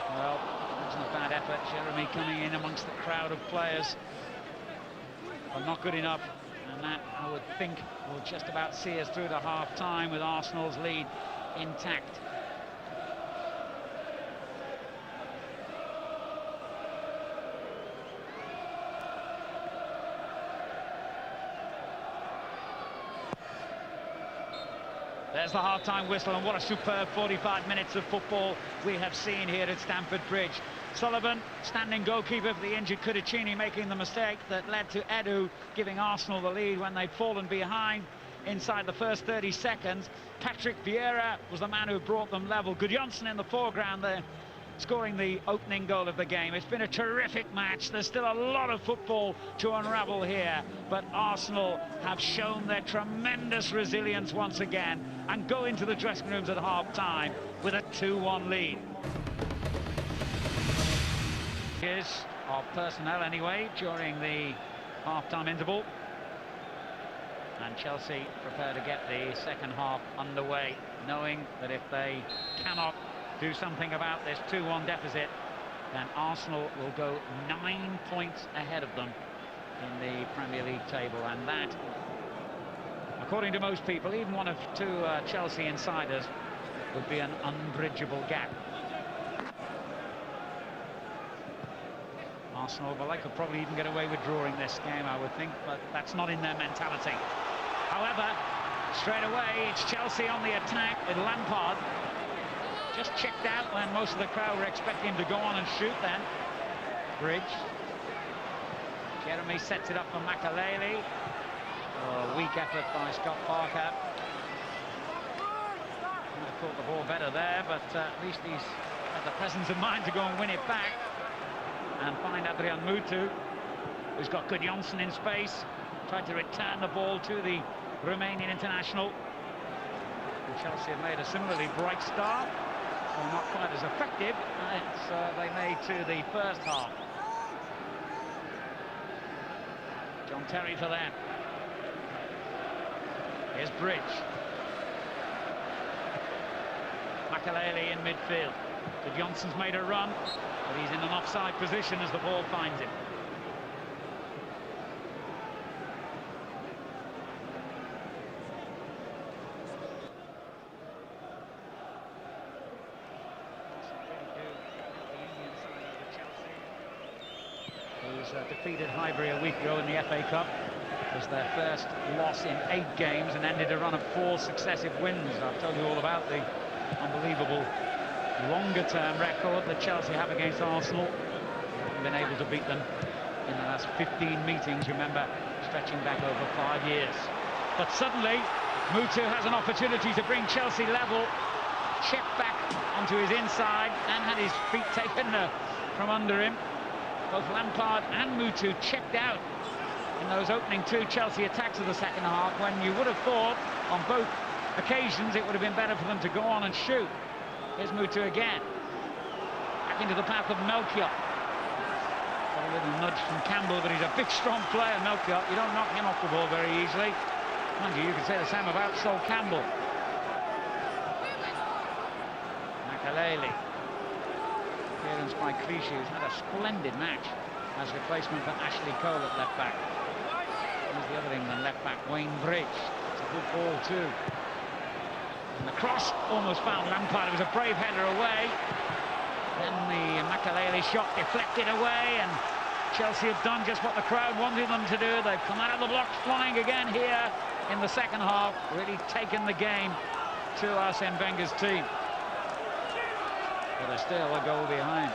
Well, that wasn't a bad effort. Jeremy coming in amongst the crowd of players, but not good enough. And that, I would think, will just about see us through to half-time with Arsenal's lead intact. There's the half-time whistle, and what a superb 45 minutes of football we have seen here at Stamford Bridge. Sullivan, standing goalkeeper for the injured Cudicini, making the mistake that led to Edu giving Arsenal the lead when they'd fallen behind inside the first 30 seconds. Patrick Vieira was the man who brought them level. Gudjonsson in the foreground there, scoring the opening goal of the game. It's been a terrific match. There's still a lot of football to unravel here, but Arsenal have shown their tremendous resilience once again and go into the dressing rooms at half-time with a 2-1 lead. Here's our personnel anyway during the half-time interval, and Chelsea prepare to get the second half underway, knowing that if they cannot do something about this 2-1 deficit, then Arsenal will go 9 points ahead of them in the Premier League table, and that, according to most people, even one of two Chelsea insiders, would be an unbridgeable gap. Arsenal, well, they could probably even get away with drawing this game, I would think, but that's not in their mentality. However, straight away, it's Chelsea on the attack with Lampard. Just checked out when most of the crowd were expecting him to go on and shoot then. Bridge. Jeremy sets it up for Makaleli. Oh, weak effort by Scott Parker. thought the ball better there, but at least he's had the presence of mind to go and win it back and find Adrian Mutu, who's got Gudjonsson in space, tried to return the ball to the Romanian international. And Chelsea have made a similarly bright start, well, not quite as effective as they made to the first half. John Terry for them. Here's Bridge. Makelele in midfield. Gudjonsson's made a run, but he's in an offside position as the ball finds him. Who's defeated Highbury a week ago in the FA Cup. It was their first loss in 8 games and ended a run of 4 successive wins. I've told you all about the unbelievable longer-term record that Chelsea have against Arsenal. They've been able to beat them in the last 15 meetings, remember, stretching back over 5 years. But suddenly, Mutu has an opportunity to bring Chelsea level. Chipped back onto his inside and had his feet taken from under him. Both Lampard and Mutu checked out in those opening 2 Chelsea attacks of the second half, when you would have thought on both occasions it would have been better for them to go on and shoot. Here's Mutu again. Back into the path of Melchiot. Got a little nudge from Campbell, but he's a big, strong player, Melchiot. You don't knock him off the ball very easily. Mind you, you could say the same about Sol Campbell. Makelele. Appearance by Clichy, who's had a splendid match as replacement for Ashley Cole at left back. Here's the other England left back, Wayne Bridge. It's a good ball too. And the cross almost found Lampard. It was a brave header away. Then the Makelele shot deflected away, and Chelsea have done just what the crowd wanted them to do. They've come out of the blocks flying again here in the second half, really taken the game to Arsene Wenger's team. But they're still a goal behind.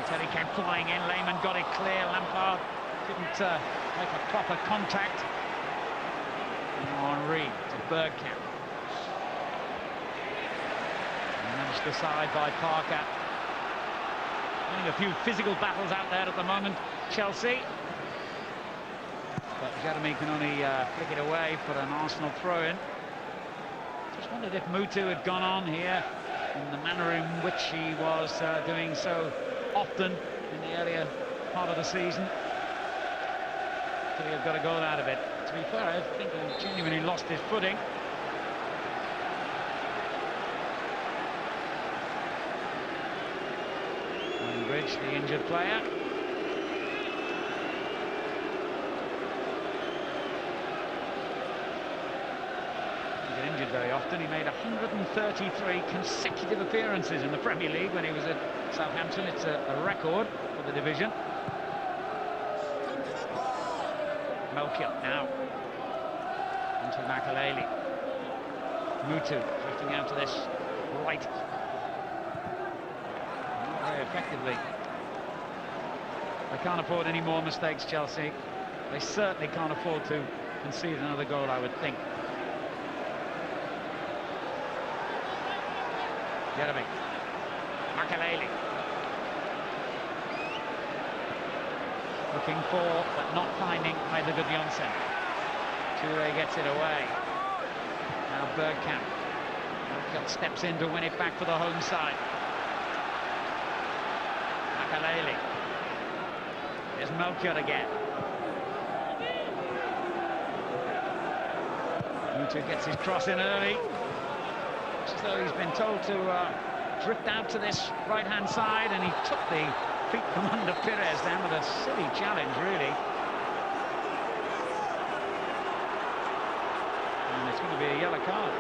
Terry came flying in, Lehmann got it clear, Lampard didn't make a proper contact. Henry to Bergkamp. Managed aside by Parker. Winning a few physical battles out there at the moment, Chelsea. But Jeremy can only flick it away for an Arsenal throw-in. Just wondered if Mutu had gone on here in the manner in which he was doing so often in the earlier part of the season. So he've got a goal out of it. To be fair, I think he genuinely lost his footing. And Bridge, the injured player. Injured very often. He made 133 consecutive appearances in the Premier League when he was at Southampton. It's a record for the division. Melchiot now into Makelele. Mutu drifting out to this right. Not very effectively. They can't afford any more mistakes, Chelsea. They certainly can't afford to concede another goal, I would think. Jeremy. Makelele. Looking for, but not finding either Gudjonsson. Toure gets it away. Now Bergkamp. Melchiot steps in to win it back for the home side. Makelele. There's Melchiot again. Mutu gets his cross in early. As though he's been told to drift out to this right-hand side, and he took the feet from under Pires then with a silly challenge, really. And it's going to be a yellow card.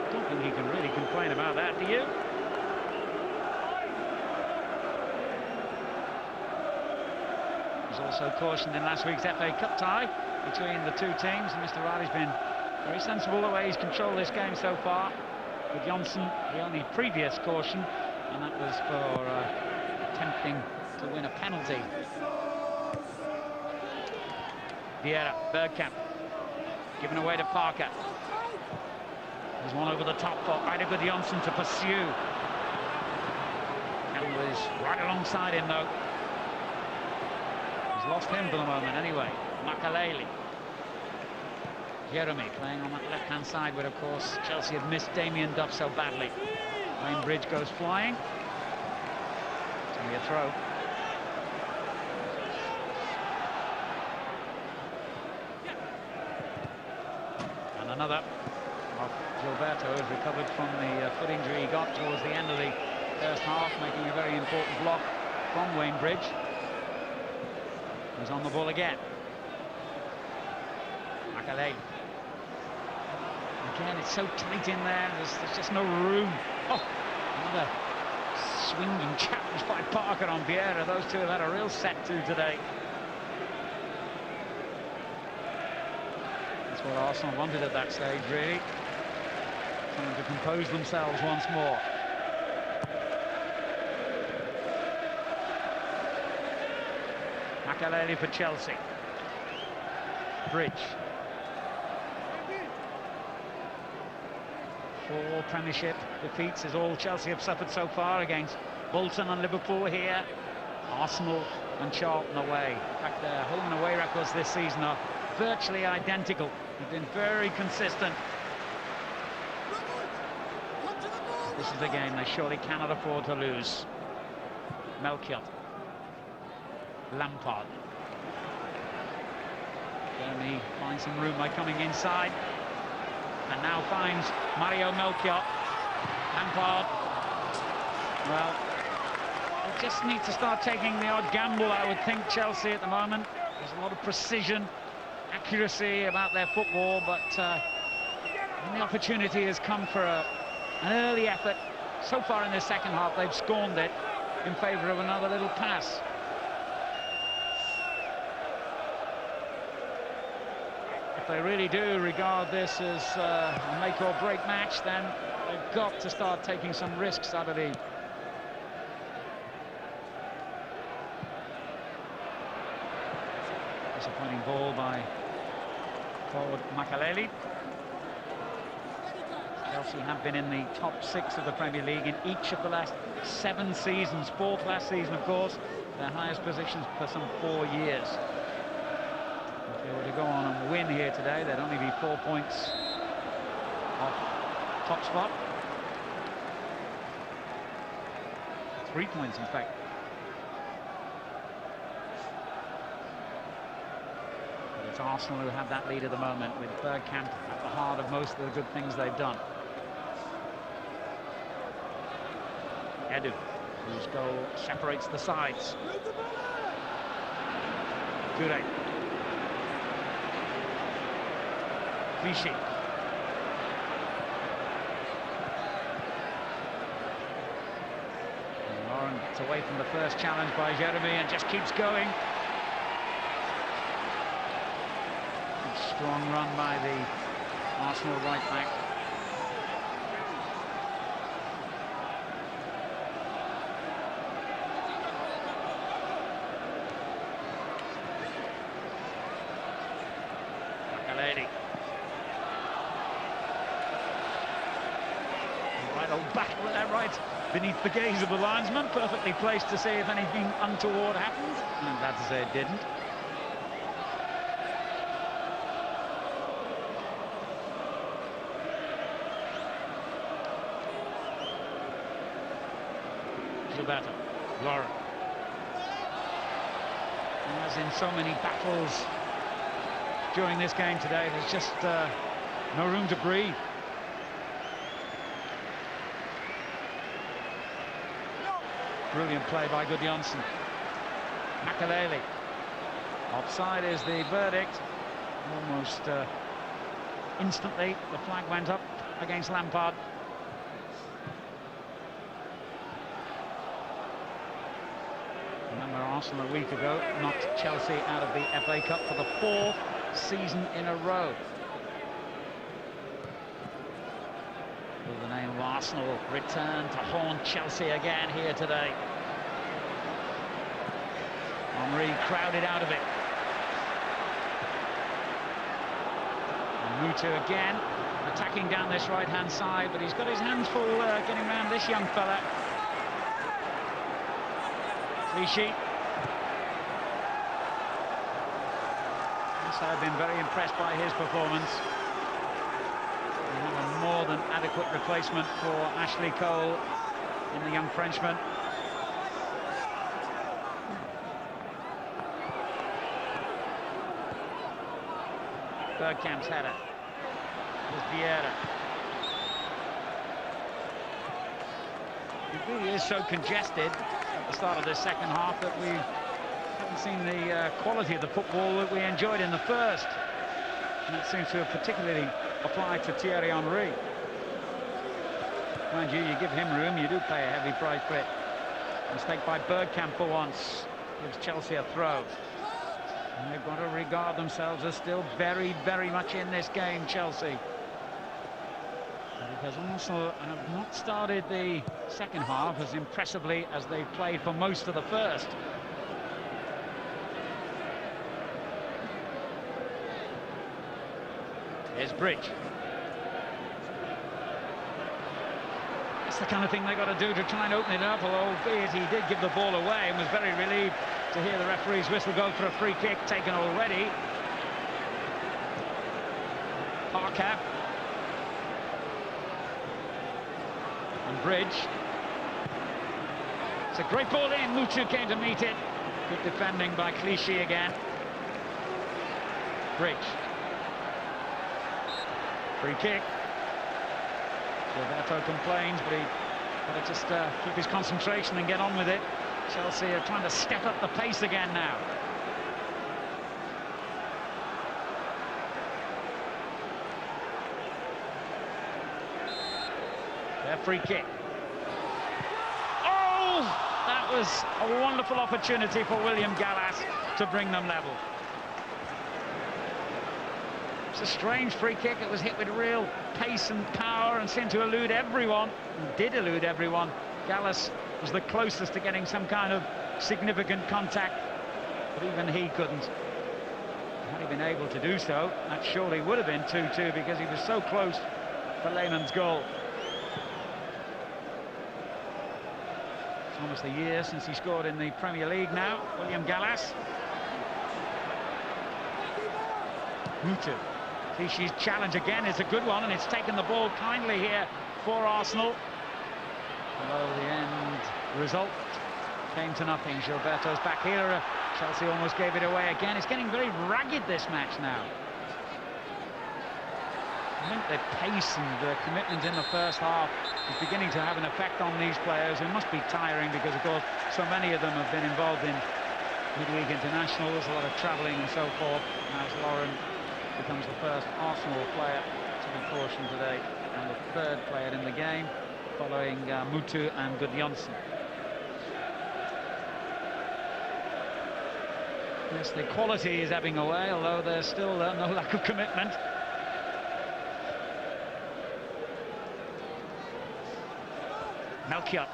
I don't think he can really complain about that, do you? Also cautioned in last week's FA Cup tie between the 2 teams, and Mr. Riley's been very sensible the way he's controlled this game so far. With Johnson, the only previous caution, and that was for attempting to win a penalty. Vieira, Bergkamp, given away to Parker. There's one over the top for Eidur Gudjohnsen to pursue. And was right alongside him, though. He's lost him for the moment, anyway. Makaleli. Jeremy playing on that left-hand side, but of course Chelsea have missed Damien Duff so badly. Wayne Bridge goes flying. It's going to be a throw. And another. Well, Gilberto has recovered from the foot injury he got towards the end of the first half, making a very important block from Wayne Bridge. He's on the ball again. Makaleli. Again, it's so tight in there, there's just no room. Oh, another swinging challenge by Parker on Vieira. Those two have had a real set-to today. That's what Arsenal wanted at that stage, really. Trying to compose themselves once more. Makaleli for Chelsea. Bridge. 4 Premiership defeats is all Chelsea have suffered so far against Bolton and Liverpool here. Arsenal and Charlton away. In fact, their home and away records this season are virtually identical. They've been very consistent. This is a game they surely cannot afford to lose. Melchiot. Lampard. Jeremy finds some room by coming inside. And now finds Mario Melchiot. Lampard. Well, they just need to start taking the odd gamble, I would think, Chelsea at the moment. There's a lot of precision, accuracy about their football, but when the opportunity has come for an early effort, so far in the second half, they've scorned it in favour of another little pass. If they really do regard this as a make-or-break match, then they've got to start taking some risks out of the... Disappointing ball by forward Makaleli. Chelsea have been in the top 6 of the Premier League in each of the last 7 seasons. 4th last season, of course, their highest positions for some 4 years. If they were to go on and win here today, they'd only be 4 points off top spot. 3 points, in fact. But it's Arsenal who have that lead at the moment, with Bergkamp at the heart of most of the good things they've done. Edu, whose goal separates the sides. Toure. Vichy. Lauren gets away from the first challenge by Jeremy and just keeps going. Good strong run by the Arsenal right back. Makaleli. Right old battle with that right beneath the gaze of the linesman, perfectly placed to see if anything untoward happened. I'm glad to say it didn't. Gilberto, Laura. As in so many battles during this game today, there's just no room to breathe. Brilliant play by Gudjohnsen. Makaleli. Offside is the verdict. Almost instantly, the flag went up against Lampard. Remember, Arsenal a week ago knocked Chelsea out of the FA Cup for the 4th season in a row. Will the name of Arsenal return to haunt Chelsea again here today? Henry crowded out of it. Mutu again, attacking down this right-hand side, but he's got his hands full getting around this young fella. Clichy. I've been very impressed by his performance. We have a more than adequate replacement for Ashley Cole in the young Frenchman. Bergkamp's header. There's Vieira. It really is so congested at the start of this second half that we haven't seen the quality of the football that we enjoyed in the first. And that seems to have particularly applied to Thierry Henry. Mind you, you give him room, you do pay a heavy price for it. Mistake by Bergkamp for once. Gives Chelsea a throw. And they've got to regard themselves as still very, very much in this game, Chelsea. Because also have not started the second half as impressively as they've played for most of the first. Here's Bridge. That's the kind of thing they've got to do to try and open it up, although albeit he did give the ball away and was very relieved to hear the referee's whistle go for a free kick taken already. Parker. And Bridge. It's a great ball in. Mutu came to meet it. Good defending by Clichy again. Bridge. Free kick. Gilberto complains, but he got to just keep his concentration and get on with it. Chelsea are trying to step up the pace again now. Their free kick. Oh! That was a wonderful opportunity for William Gallas to bring them level. It's a strange free kick. It was hit with real pace and power and seemed to elude everyone. And did elude everyone. Gallas was the closest to getting some kind of significant contact, but even he couldn't. Had he been able to do so, that surely would have been 2-2 because he was so close for Lehmann's goal. It's almost a year since he scored in the Premier League now, William Gallas. Mutu. Clichy's challenge again is a good one, and it's taken the ball kindly here for Arsenal. Although the end result came to nothing. Gilberto's back here. Chelsea almost gave it away again. It's getting very ragged, this match now. I think the pace and the commitment in the first half is beginning to have an effect on these players. It must be tiring because, of course, so many of them have been involved in mid-league internationals, a lot of travelling and so forth. As Lauren becomes the first Arsenal player to be cautioned today and the third player in the game, following Mutu and Gudjonsson. Yes, the quality is ebbing away, although there's still no lack of commitment. Melchior.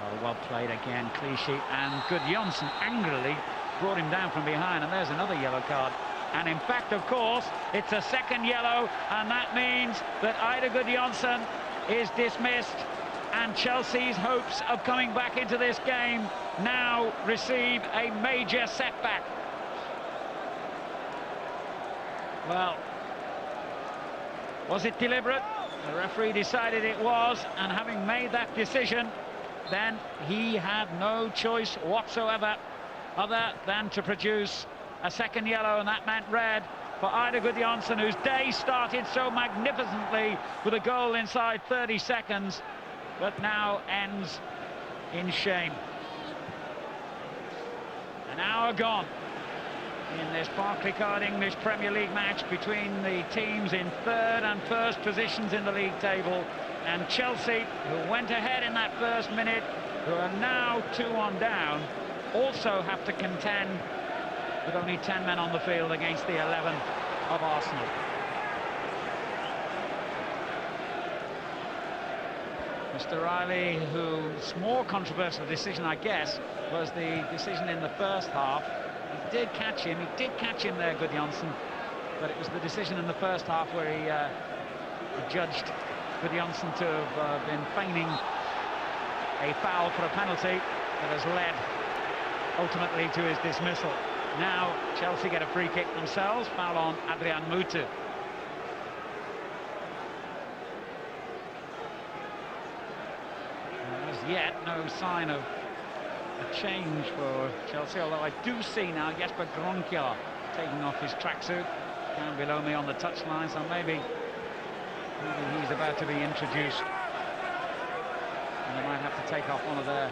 Oh, well played again, Clichy, and Gudjonsson angrily brought him down from behind, and there's another yellow card. And in fact, of course, it's a second yellow, and that means that Eidur Gudjonsson is dismissed, and Chelsea's hopes of coming back into this game now receive a major setback. Well, was it deliberate? The referee decided it was, and having made that decision, then he had no choice whatsoever other than to produce a second yellow, and that meant red for Eidur Gudjonsson, whose day started so magnificently with a goal inside 30 seconds, but now ends in shame. An hour gone in this Barclaycard English Premier League match between the teams in third and first positions in the league table, and Chelsea, who went ahead in that first minute, who are now 2-1 down, also have to contend with only 10 men on the field against the 11 of Arsenal. Mr. Riley, whose more controversial decision, I guess, was the decision in the first half. He did catch him there, Gudjohnsen, but it was the decision in the first half where he judged Gudjohnsen to have been feigning a foul for a penalty that has led ultimately to his dismissal. Now Chelsea get a free kick themselves, foul on Adrian Mutu. As yet, no sign of a change for Chelsea, although I do see now Jesper Grønkjær taking off his tracksuit down below me on the touchline, so maybe he's about to be introduced. And they might have to take off one of their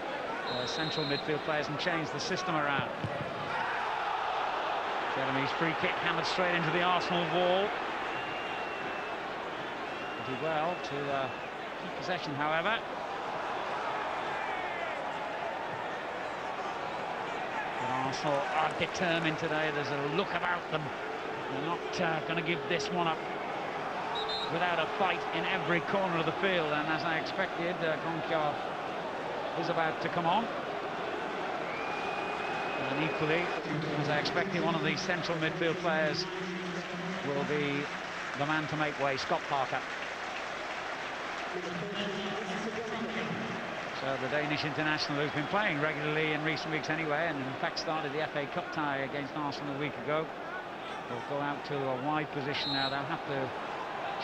central midfield players and change the system around. Jeremy's free kick hammered straight into the Arsenal wall. Did well to keep possession, however. But Arsenal are determined today. There's a look about them. They're not going to give this one up without a fight in every corner of the field. And as I expected, Grønkjær is about to come on. And equally, as I expected, one of these central midfield players will be the man to make way, Scott Parker. So the Danish international, who's been playing regularly in recent weeks anyway, and in fact started the FA Cup tie against Arsenal a week ago, will go out to a wide position now. They'll have to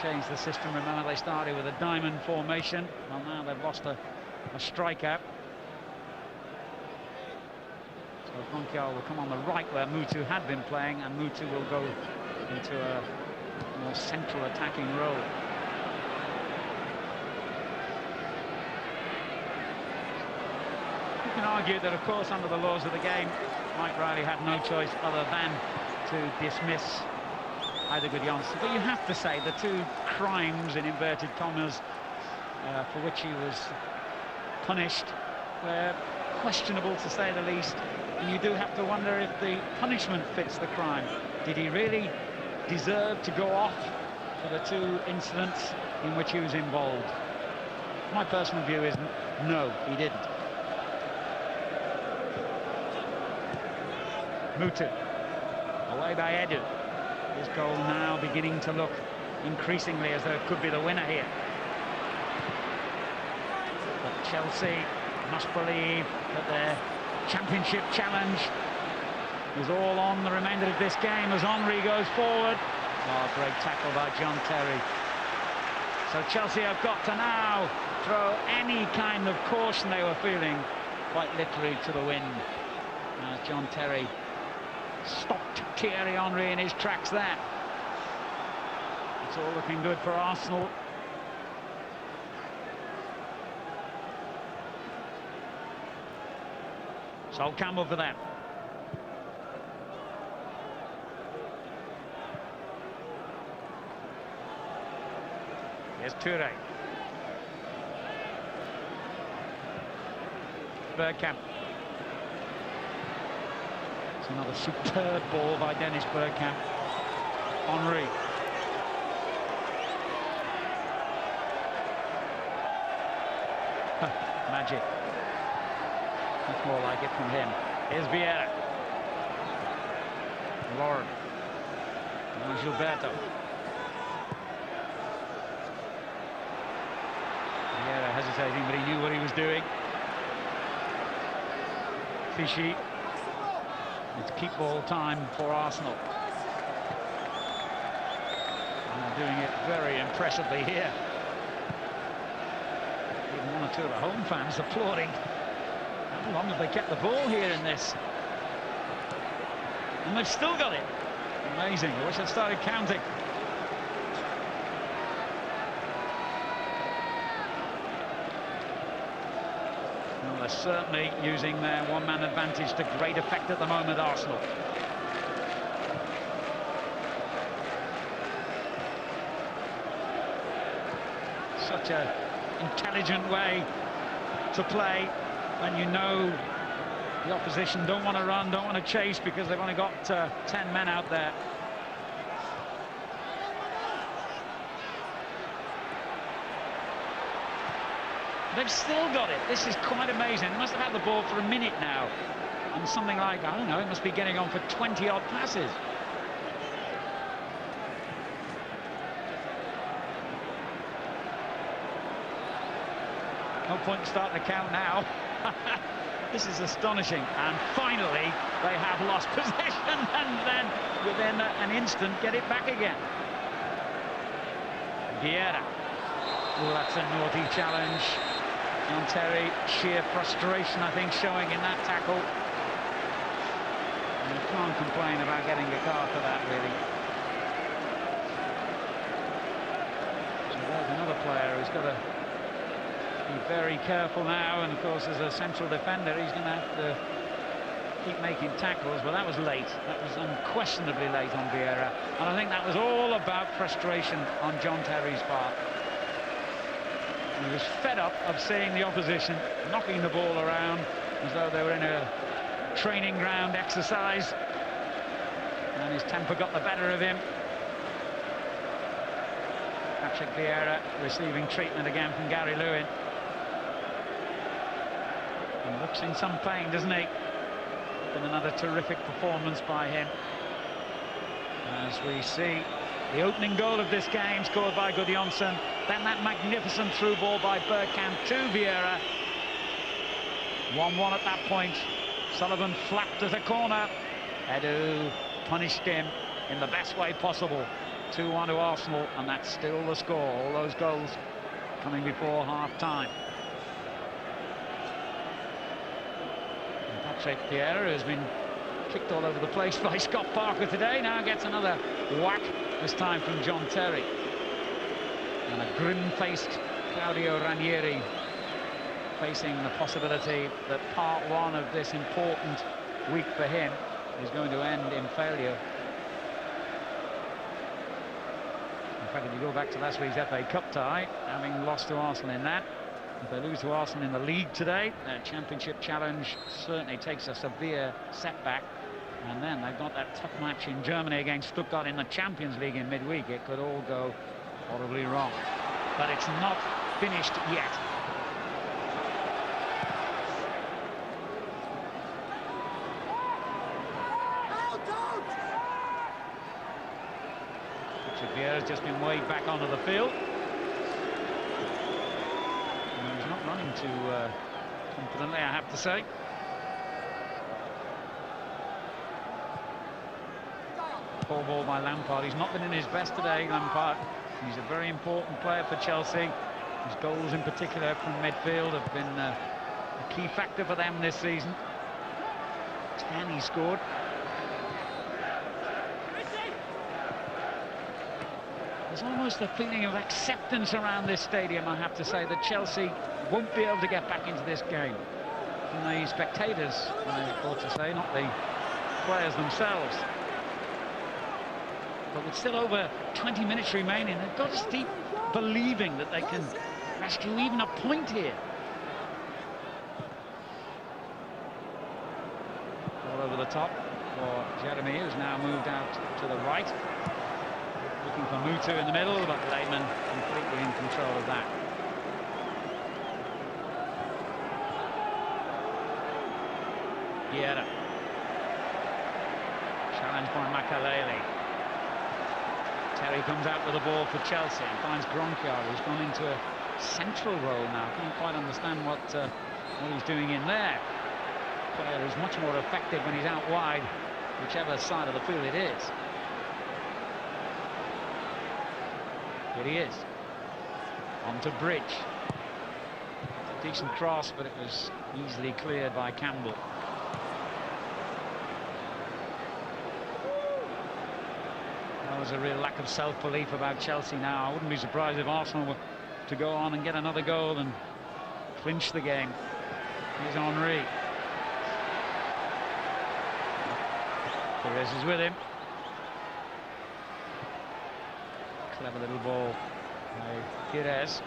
change the system. Remember, they started with a diamond formation. Well, now they've lost a striker. So Grønkjær will come on the right where Mutu had been playing, and Mutu will go into a more central attacking role. You can argue that, of course, under the laws of the game, Mike Riley had no choice other than to dismiss either Gudjohnsen. But you have to say the two crimes, in inverted commas, for which he was punished were questionable, to say the least. And you do have to wonder if the punishment fits the crime. Did he really deserve to go off for the two incidents in which he was involved? My personal view is no, he didn't. Mutu, away by Edu. His goal now beginning to look increasingly as though it could be the winner here. But Chelsea must believe that their championship challenge is all on the remainder of this game as Henry goes forward. Oh, great tackle by John Terry. So Chelsea have got to now throw any kind of caution they were feeling quite literally to the wind. As John Terry stopped Thierry Henry in his tracks there. It's all looking good for Arsenal. Sol Campbell for them. Here's Toure. Bergkamp. It's another superb ball by Dennis Bergkamp. Henry. Magic. Much more like it from him. Here's Vieira. Lord. And Gilberto. Vieira hesitating, but he knew what he was doing. Fishy. It's keep ball time for Arsenal. And they're doing it very impressively here. Even one or two of the home fans applauding. How long have they kept the ball here in this? And they've still got it. Amazing. I wish I'd started counting. Well, they're certainly using their one-man advantage to great effect at the moment, Arsenal. Such an intelligent way to play when you know the opposition don't want to run, don't want to chase, because they've only got 10 men out there. They've still got it. This is quite amazing. They must have had the ball for a minute now. And something like, I don't know, it must be getting on for 20-odd passes. No point in starting to count now. This is astonishing. And finally, they have lost possession and then within an instant get it back again. Vieira. Oh, that's a naughty challenge. John Terry, sheer frustration, I think, showing in that tackle. And you can't complain about getting a card for that, really. So there's another player who's got to be very careful now, and of course as a central defender he's going to have to keep making tackles. But that was late. That was unquestionably late on Vieira, and I think that was all about frustration on John Terry's part. He was fed up of seeing the opposition knocking the ball around as though they were in a training ground exercise, and his temper got the better of him. Patrick Vieira receiving treatment again from Gary Lewin. He looks in some pain, doesn't he? Been another terrific performance by him. As we see the opening goal of this game scored by Gudjonsson, then that magnificent through ball by Bergkamp to Vieira. 1-1 at that point. Sullivan flapped at a corner. Edu punished him in the best way possible. 2-1 to Arsenal, and that's still the score. All those goals coming before half-time. Patrick Vieira has been kicked all over the place by Scott Parker today. Now gets another whack, this time from John Terry. And a grim-faced Claudio Ranieri facing the possibility that part one of this important week for him is going to end in failure. In fact, if you go back to last week's FA Cup tie, having lost to Arsenal in that, if they lose to Arsenal in the league today, their championship challenge certainly takes a severe setback. And then they've got that tough match in Germany against Stuttgart in the Champions League in midweek. It could all go horribly wrong. But it's not finished yet. Vieira's just been waved back onto the field. And he's not running too confidently, I have to say. Poor ball by Lampard. He's not been in his best today, Lampard. He's a very important player for Chelsea. His goals in particular from midfield have been a key factor for them this season. 10 he scored. There's almost a feeling of acceptance around this stadium, I have to say, that Chelsea won't be able to get back into this game. From the spectators, I ought to say, not the players themselves. But with still over 20 minutes remaining, they've got to keep believing that they can rescue even a point here. All over the top for Jeremy, who's now moved out to the right. Looking for Mutu in the middle, but Lehmann completely in control of that. Vieira. Challenged by Makaleli. Terry comes out with the ball for Chelsea and finds Gronkjar, who's gone into a central role now. Can't quite understand what he's doing in there. Player is much more effective when he's out wide, whichever side of the field it is. Here he is. On to Bridge. A decent cross, but it was easily cleared by Campbell. There was a real lack of self-belief about Chelsea now. I wouldn't be surprised if Arsenal were to go on and get another goal and clinch the game. Here's Henry. Perez is with him. Clever little ball by Pires.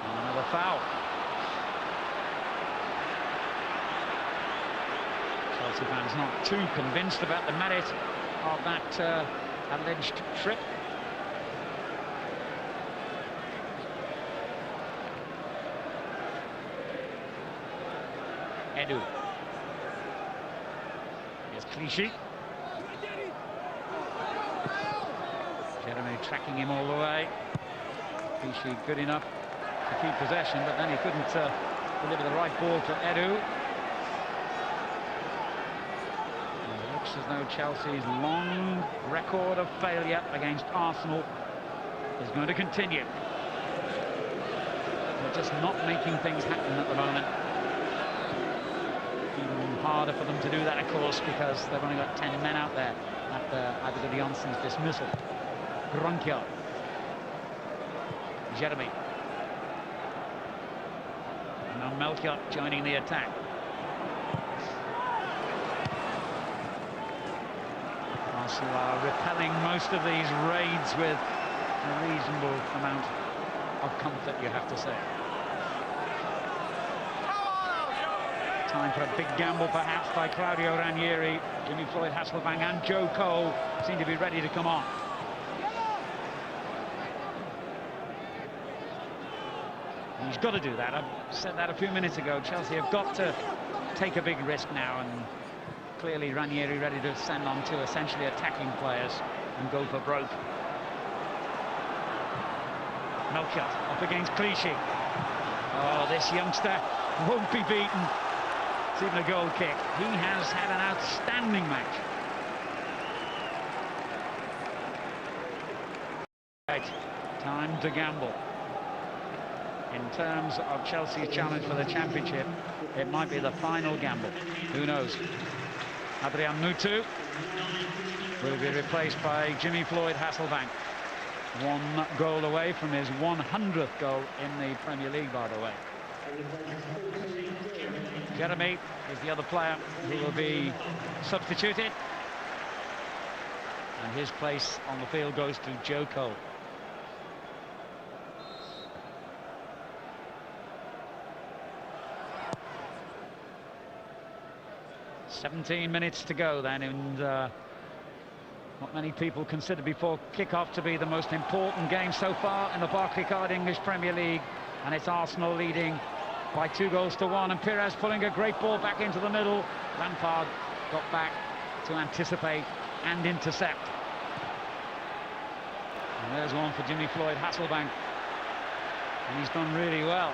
And another foul. Chelsea fans not too convinced about the merit of that alleged trip. Edu. Here's Clichy. Jeremy tracking him all the way. Clichy good enough to keep possession, but then he couldn't deliver the right ball to Edu. And it looks as though Chelsea's long record of failure against Arsenal is going to continue. They're just not making things happen at the moment. Even harder for them to do that, of course, because they've only got 10 men out there after Abidou Jansson's dismissal. Gronkia. Jeremy. And now Melchiot joining the attack. Arsenal are repelling most of these raids with a reasonable amount of comfort, you have to say. Time for a big gamble, perhaps, by Claudio Ranieri. Jimmy Floyd Hasselbaink and Joe Cole seem to be ready to come on. He's got to do that. I said that a few minutes ago. Chelsea have got to take a big risk now, and clearly Ranieri ready to send on two essentially attacking players and go for broke. Melchiot up against Clichy. Oh, this youngster won't be beaten. It's even a goal kick. He has had an outstanding match. Right, time to gamble. In terms of Chelsea's challenge for the championship, it might be the final gamble. Who knows? Adrien Mutu will be replaced by Jimmy Floyd Hasselbaink. 1 goal away from his 100th goal in the Premier League, by the way. Jeremy is the other player who will be substituted. And his place on the field goes to Joe Cole. "17 minutes to go then, and what many people consider before kick-off to be the most important game so far in the Barclaycard English Premier League, and it's Arsenal leading by 2-1, and Pires pulling a great ball back into the middle. Lampard got back to anticipate and intercept. And there's one for Jimmy Floyd Hasselbaink, and he's done really well.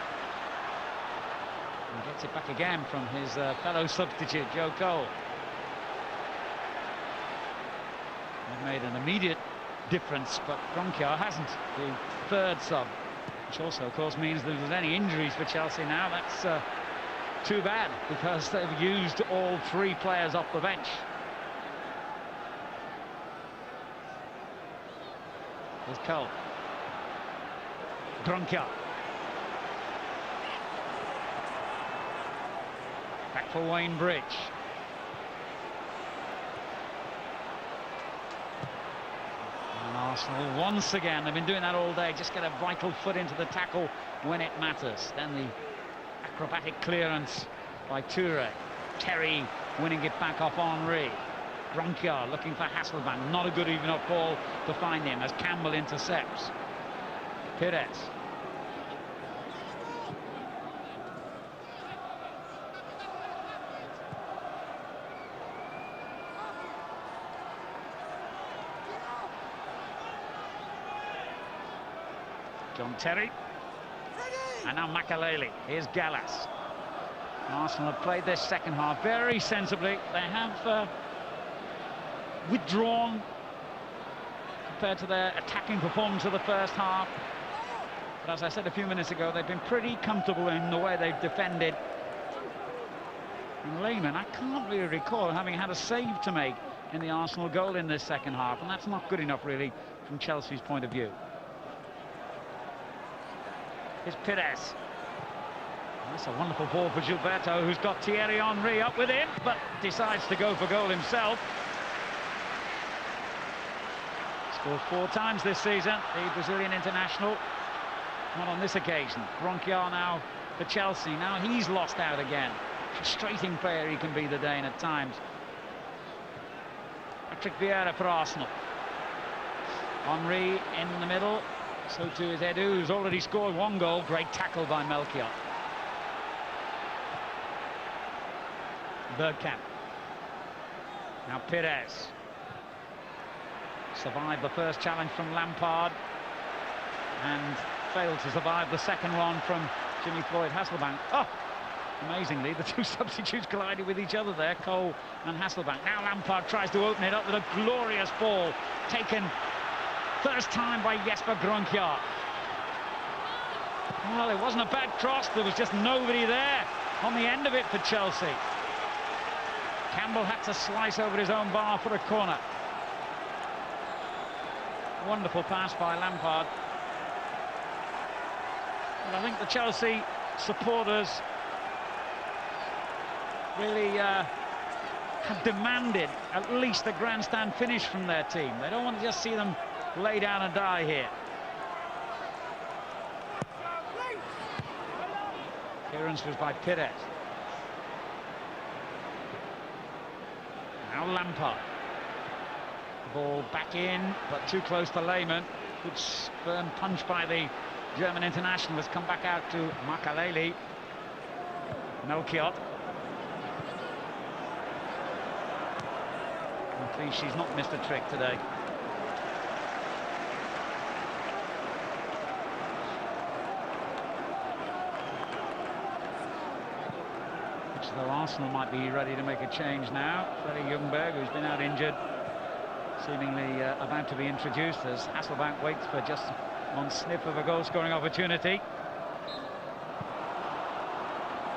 And gets it back again from his fellow substitute, Joe Cole. They've made an immediate difference, but Gronkia hasn't, the third sub. Which also, of course, means that if there's any injuries for Chelsea now, that's too bad, because they've used all 3 players off the bench. There's Cole. Gronkia. Back for Wayne Bridge. And Arsenal, once again, they've been doing that all day, just get a vital foot into the tackle when it matters. Then the acrobatic clearance by Toure. Terry winning it back off Henry. Gronkia looking for Hasselbaink. Not a good enough ball to find him as Campbell intercepts. Pires. John Terry. And now Makelele. Here's Gallas. Arsenal have played this second half very sensibly. They have withdrawn compared to their attacking performance of the first half. But as I said a few minutes ago, they've been pretty comfortable in the way they've defended. And Lehmann, I can't really recall having had a save to make in the Arsenal goal in this second half, and that's not good enough really from Chelsea's point of view. Here's Pires. That's a wonderful ball for Gilberto, who's got Thierry Henry up with him, but decides to go for goal himself. Scored 4 times this season, the Brazilian international. Not on this occasion. Gronkia now for Chelsea. Now he's lost out again. Frustrating player he can be, the Dane, at times. Patrick Vieira for Arsenal. Henry in the middle. So too is Edu, who's already scored 1 goal. Great tackle by Melchiot. Bergkamp. Now Pires. Survived the first challenge from Lampard and failed to survive the second one from Jimmy Floyd Hasselbank. Oh, amazingly, the two substitutes collided with each other there, Cole and Hasselbank. Now Lampard tries to open it up with a glorious ball taken first time by Jesper Grønkjær. Well, it wasn't a bad cross, there was just nobody there on the end of it for Chelsea. Campbell had to slice over his own bar for a corner. Wonderful pass by Lampard. And I think the Chelsea supporters really have demanded at least a grandstand finish from their team. They don't want to just see them lay down and die here. Clearance was by Pires. Now Lampard. Ball back in, but too close to Lehmann. Good firm punch by the German international has come back out to Makaleli. Melchiot. I'm pleased she's not missed a trick today. Though Arsenal might be ready to make a change now. Freddie Ljungberg, who's been out injured, seemingly about to be introduced as Hasselbank waits for just one sniff of a goal-scoring opportunity.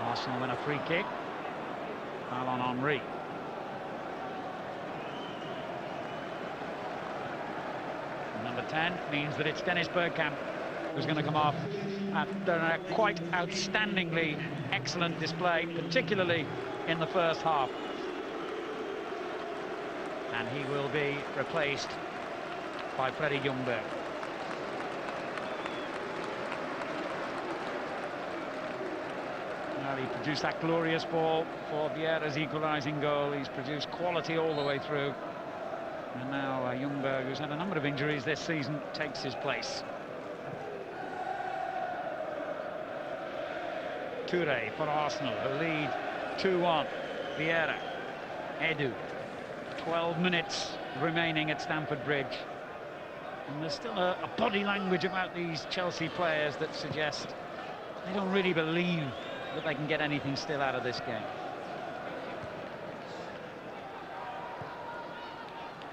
Arsenal win a free kick. Foul on Henry. Number 10 means that it's Dennis Bergkamp who's going to come off after a quite outstandingly excellent display, particularly in the first half. And he will be replaced by Freddie Ljungberg. Well, he produced that glorious ball for Vieira's equalising goal. He's produced quality all the way through. And now Ljungberg, who's had a number of injuries this season, takes his place. Toure for Arsenal, who lead 2-1. Vieira, Edu. 12 minutes remaining at Stamford Bridge. And there's still a body language about these Chelsea players that suggests they don't really believe that they can get anything still out of this game.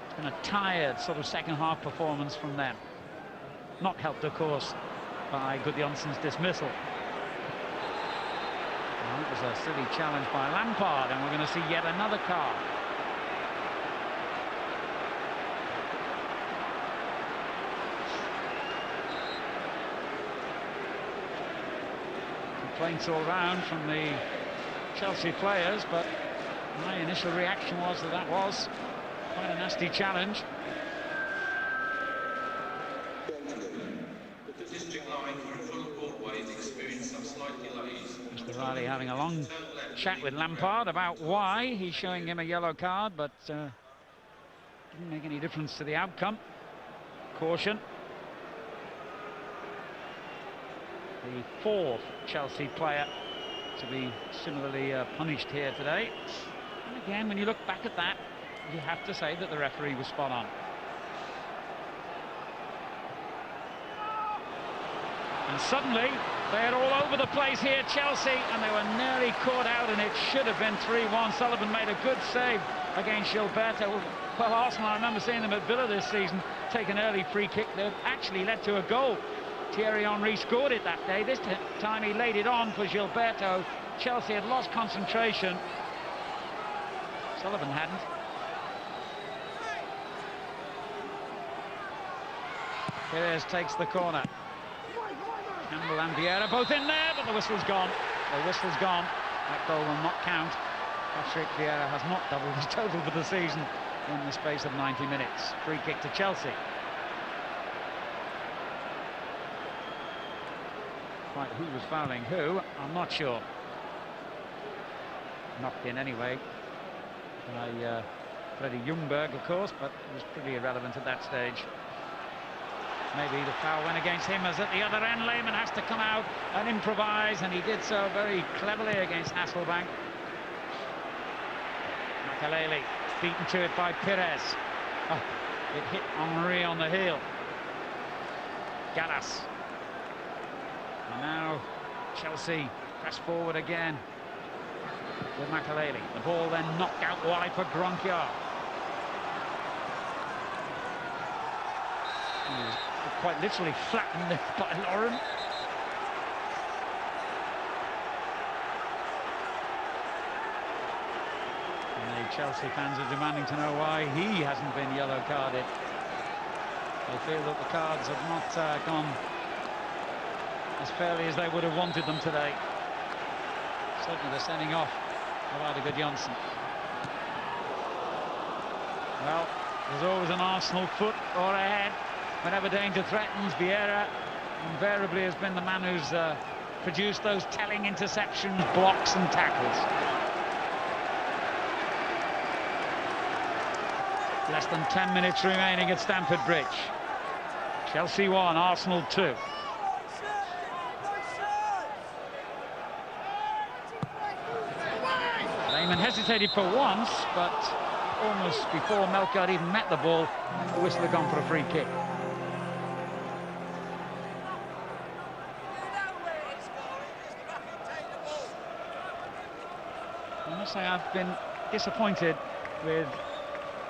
It's been a tired sort of second half performance from them. Not helped, of course, by Gudjonsson's dismissal. It was a silly challenge by Lampard, and we're going to see yet another card. Complaints all round from the Chelsea players, but my initial reaction was that that was quite a nasty challenge. Mr. Riley having a long chat with Lampard about why he's showing him a yellow card, but didn't make any difference to the outcome. Caution. The fourth Chelsea player to be similarly punished here today. And again, when you look back at that, you have to say that the referee was spot on. And suddenly, they're all over the place here, Chelsea, and they were nearly caught out, and it should have been 3-1. Sullivan made a good save against Gilberto. Well, Arsenal, I remember seeing them at Villa this season, take an early free kick that actually led to a goal. Thierry Henry scored it that day. This time he laid it on for Gilberto. Chelsea had lost concentration. Sullivan hadn't. Pires takes the corner. Campbell and Vieira both in there, but the whistle's gone. The whistle's gone. That goal will not count. Patrick Vieira has not doubled his total for the season in the space of 90 minutes. Free kick to Chelsea. Quite who was fouling who, I'm not sure. Knocked in anyway by Freddie Ljungberg, of course, but it was pretty irrelevant at that stage. Maybe the foul went against him, as at the other end Lehmann has to come out and improvise, and he did so very cleverly against Hasselbank. Makelele beaten to it by Pires. Oh, it hit Henry on the heel. Gallas. And now Chelsea press forward again with Makelele. The ball then knocked out wide for Gronkiar. He was quite literally flattened by Lauren. And the Chelsea fans are demanding to know why he hasn't been yellow carded. They feel that the cards have not gone as fairly as they would have wanted them today. Certainly the sending off of Arda Gudjohnsen. Well, there's always an Arsenal foot or a head. Whenever danger threatens, Vieira invariably has been the man who's produced those telling interceptions, blocks and tackles. Less than 10 minutes remaining at Stamford Bridge. Chelsea 1, Arsenal 2. Lehmann hesitated for once, but almost before Melchior even met the ball, the whistle had gone for a free kick. I must say I've been disappointed with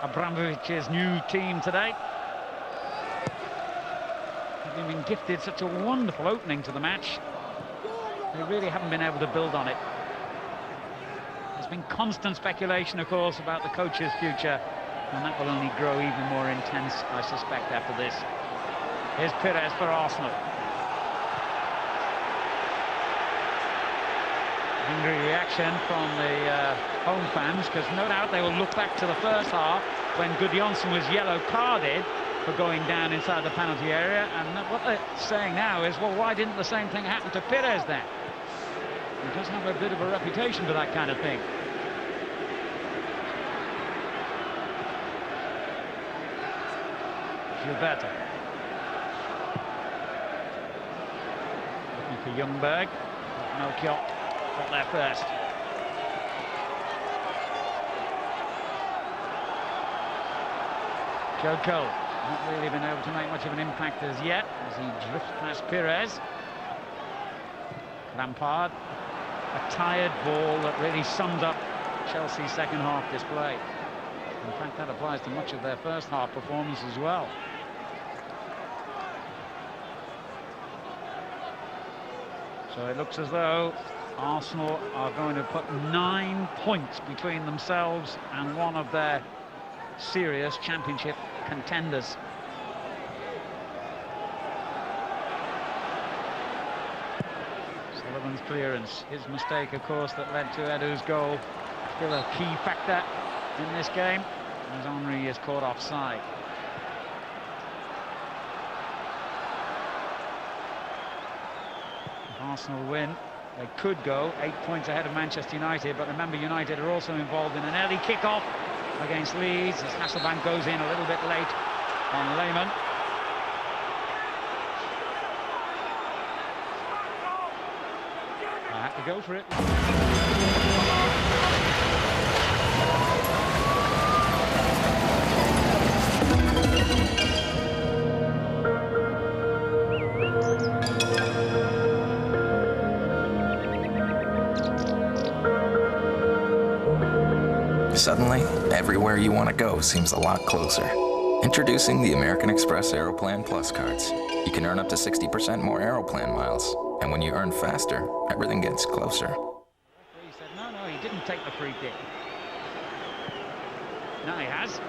Abramovich's new team today. They've been gifted such a wonderful opening to the match. They really haven't been able to build on it. There's been constant speculation, of course, about the coach's future, and that will only grow even more intense, I suspect, after this. Here's Pires for Arsenal. Angry reaction from the home fans, because no doubt they will look back to the first half when Gudjohnsen was yellow carded for going down inside the penalty area, and what they're saying now is, well, why didn't the same thing happen to Pires then? He does have a bit of a reputation for that kind of thing. Gilberto. Looking for Ljungberg. Melchior got there first. Joe Cole not really been able to make much of an impact as yet as he drifts past Pires. Lampard, a tired ball that really sums up Chelsea's second half display. In fact, that applies to much of their first half performance as well. So it looks as though Arsenal are going to put 9 points between themselves and one of their serious championship contenders. Sullivan's clearance, his mistake, of course, that led to Edu's goal, still a key factor in this game, as Henry is caught offside. If Arsenal win, they could go 8 points ahead of Manchester United, but remember, United are also involved in an early kick-off against Leeds as Hasselbank goes in a little bit late on Lehmann. I have to go for it. Suddenly, everywhere you want to go seems a lot closer. Introducing the American Express Aeroplan Plus cards. You can earn up to 60% more Aeroplan miles. And when you earn faster, everything gets closer. He said, no, he didn't take the free kick. Now he has.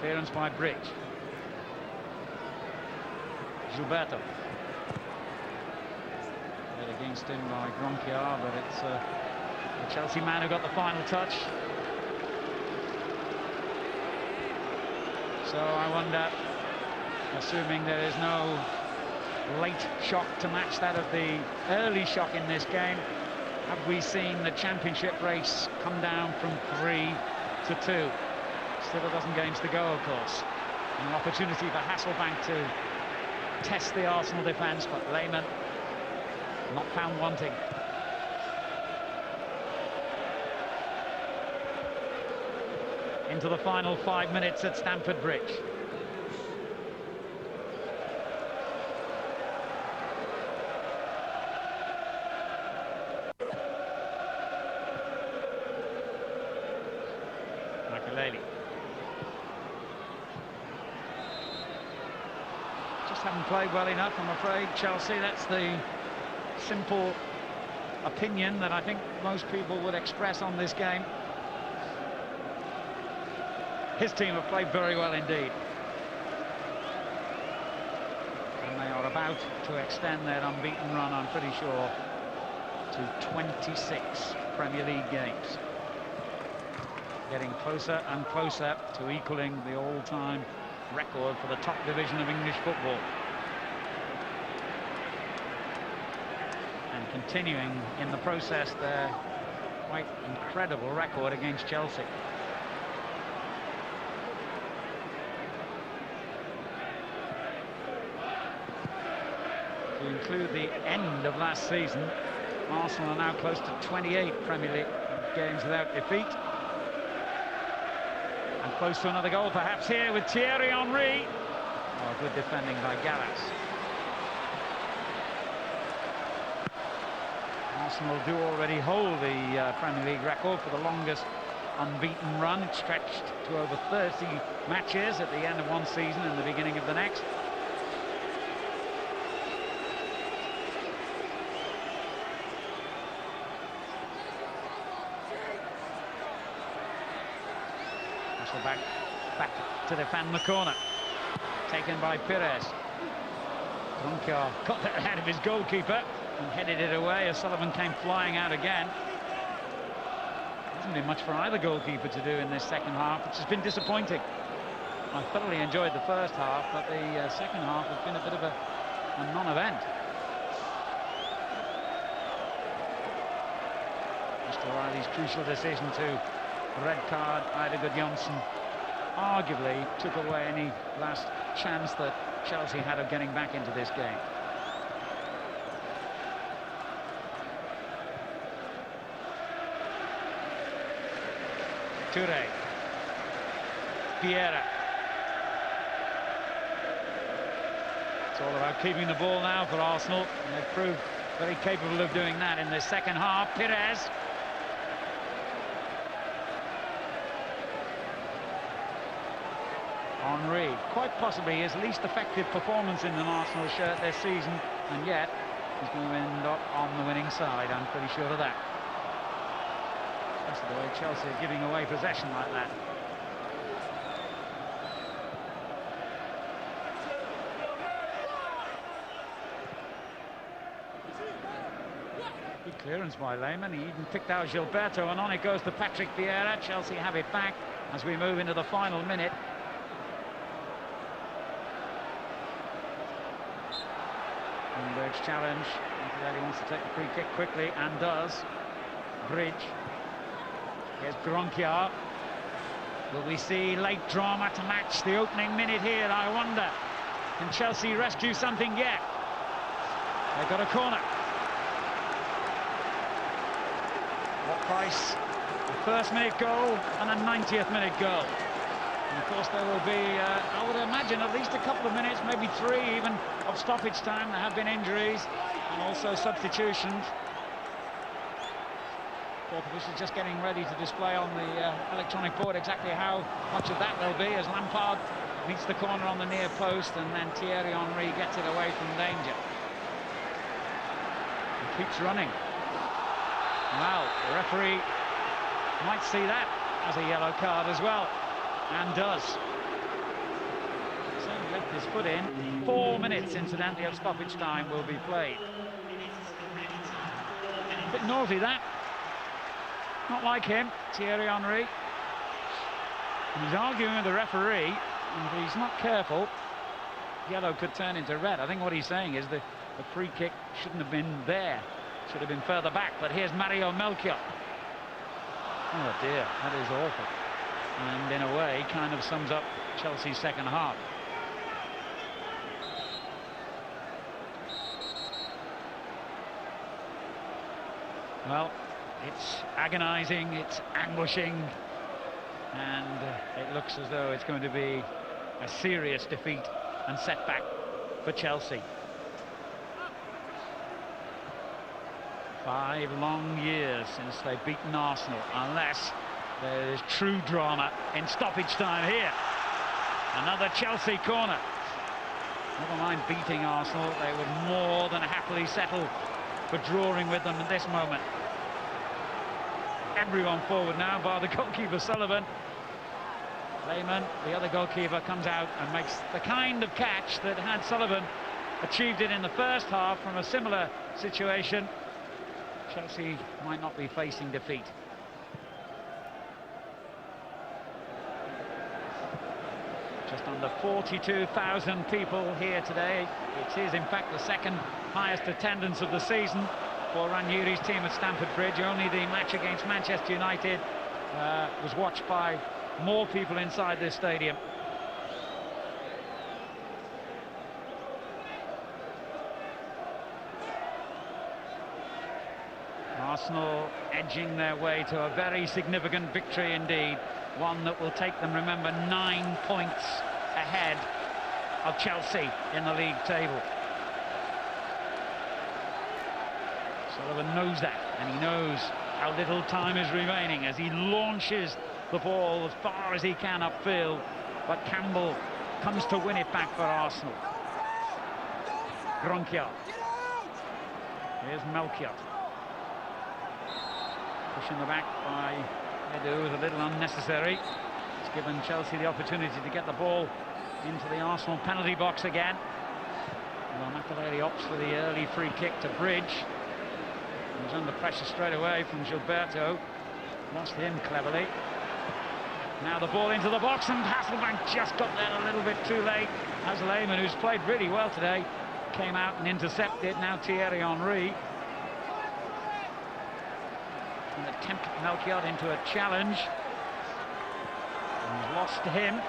Clearance by Bridge. Gilberto. Played against him by Gronkiar, but it's the Chelsea man who got the final touch. So I wonder, assuming there is no late shock to match that of the early shock in this game, have we seen the championship race come down from 3 to 2? Still a dozen games to go, of course. An opportunity for Hasselbank to test the Arsenal defence, but Lehmann not found wanting. into the final 5 minutes at Stamford Bridge. Makelele. Just haven't played well enough, I'm afraid, Chelsea. That's the simple opinion that I think most people would express on this game. His team have played very well indeed. And they are about to extend their unbeaten run, I'm pretty sure, to 26 Premier League games. Getting closer and closer to equaling the all-time record for the top division of English football. And continuing in the process their quite incredible record against Chelsea. To include the end of last season, Arsenal are now close to 28 Premier League games without defeat. And close to another goal perhaps here with Thierry Henry. Oh, good defending by Gallas. Arsenal do already hold the Premier League record for the longest unbeaten run. It stretched to over 30 matches at the end of one season and the beginning of the next. Back to defend the corner. Taken by Pires. Ronquillo got that ahead of his goalkeeper and headed it away as Sullivan came flying out again. Hasn't been much for either goalkeeper to do in this second half, which has been disappointing. I thoroughly enjoyed the first half, but the second half has been a bit of a non-event. Mr. O'Reilly's crucial decision to red card Eidur Gudjohnsen arguably took away any last chance that Chelsea had of getting back into this game. Toure. Vieira. It's all about keeping the ball now for Arsenal, and they've proved very capable of doing that in the second half. Pires. Henry, quite possibly his least effective performance in an Arsenal shirt this season, and yet he's going to end up on the winning side, I'm pretty sure of that. That's the way Chelsea are giving away possession like that. Good clearance by Lehmann. He even picked out Gilberto, and on it goes to Patrick Vieira. Chelsea have it back as we move into the final minute. Berg's challenge. He wants to take the free kick quickly and does. Bridge. Here's Ronquillo. Will we see late drama to match the opening minute here? I wonder. Can Chelsea rescue something yet? They've got a corner. What price? A first-minute goal and a 90th minute goal. And of course there will be, I would imagine, at least a couple of minutes, maybe 3 even, of stoppage time. There have been injuries and also substitutions. Fourth official just getting ready to display on the electronic board exactly how much of that there'll be as Lampard meets the corner on the near post and then Thierry Henry gets it away from danger. He keeps running. Well, the referee might see that as a yellow card as well. And does. So he left his foot in. 4 minutes, incidentally, of stoppage time will be played. A bit naughty, that. Not like him, Thierry Henry. And he's arguing with the referee, and if he's not careful, yellow could turn into red. I think what he's saying is the free kick shouldn't have been there. Should have been further back. But here's Mario Melchior. Oh dear, that is awful. And in a way kind of sums up Chelsea's second half. Well, it's agonizing, it's anguishing, and it looks as though it's going to be a serious defeat and setback for Chelsea. 5 long years since they've beaten Arsenal, unless there's true drama in stoppage time here. Another Chelsea corner. Never mind beating Arsenal, they would more than happily settle for drawing with them at this moment. Everyone forward now, bar the goalkeeper Sullivan. Lehmann, the other goalkeeper, comes out and makes the kind of catch that had Sullivan achieved it in the first half from a similar situation, Chelsea might not be facing defeat. Just under 42,000 people here today. It is in fact the second highest attendance of the season for Ranieri's team at Stamford Bridge. Only the match against Manchester United was watched by more people inside this stadium. Arsenal edging their way to a very significant victory indeed. One that will take them, remember, 9 points ahead of Chelsea in the league table. Sullivan knows that, and he knows how little time is remaining as he launches the ball as far as he can upfield, but Campbell comes to win it back for Arsenal. Gronkier. Here's Melchiot. Pushing the back by Edu was a little unnecessary. It's given Chelsea the opportunity to get the ball into the Arsenal penalty box again. Well, McAlery opts for the early free kick to Bridge. He was under pressure straight away from Gilberto. Lost him cleverly. Now the ball into the box, and Hasselbank just got there a little bit too late. As Lehmann, who's played really well today, came out and intercepted. Now Thierry Henry. And attempt Melchiot into a challenge. And he's lost to him.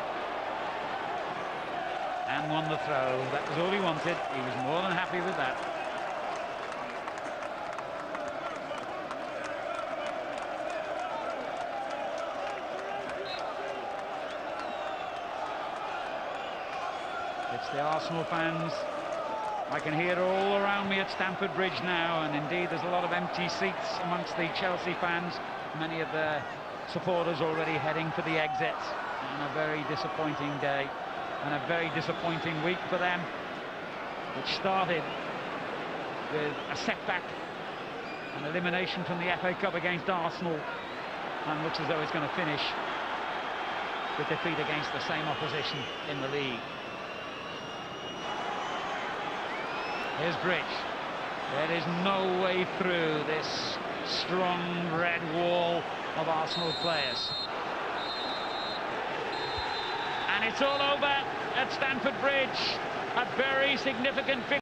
And won the throw. That was all he wanted. He was more than happy with that. It's the Arsenal fans. I can hear it all around me at Stamford Bridge now, and indeed there's a lot of empty seats amongst the Chelsea fans. Many of their supporters already heading for the exits. And a very disappointing day and a very disappointing week for them, which started with a setback, an elimination from the FA Cup against Arsenal, and looks as though it's going to finish with defeat against the same opposition in the league. Here's Bridge. There is no way through this strong red wall of Arsenal players. And it's all over at Stamford Bridge. A very significant victory.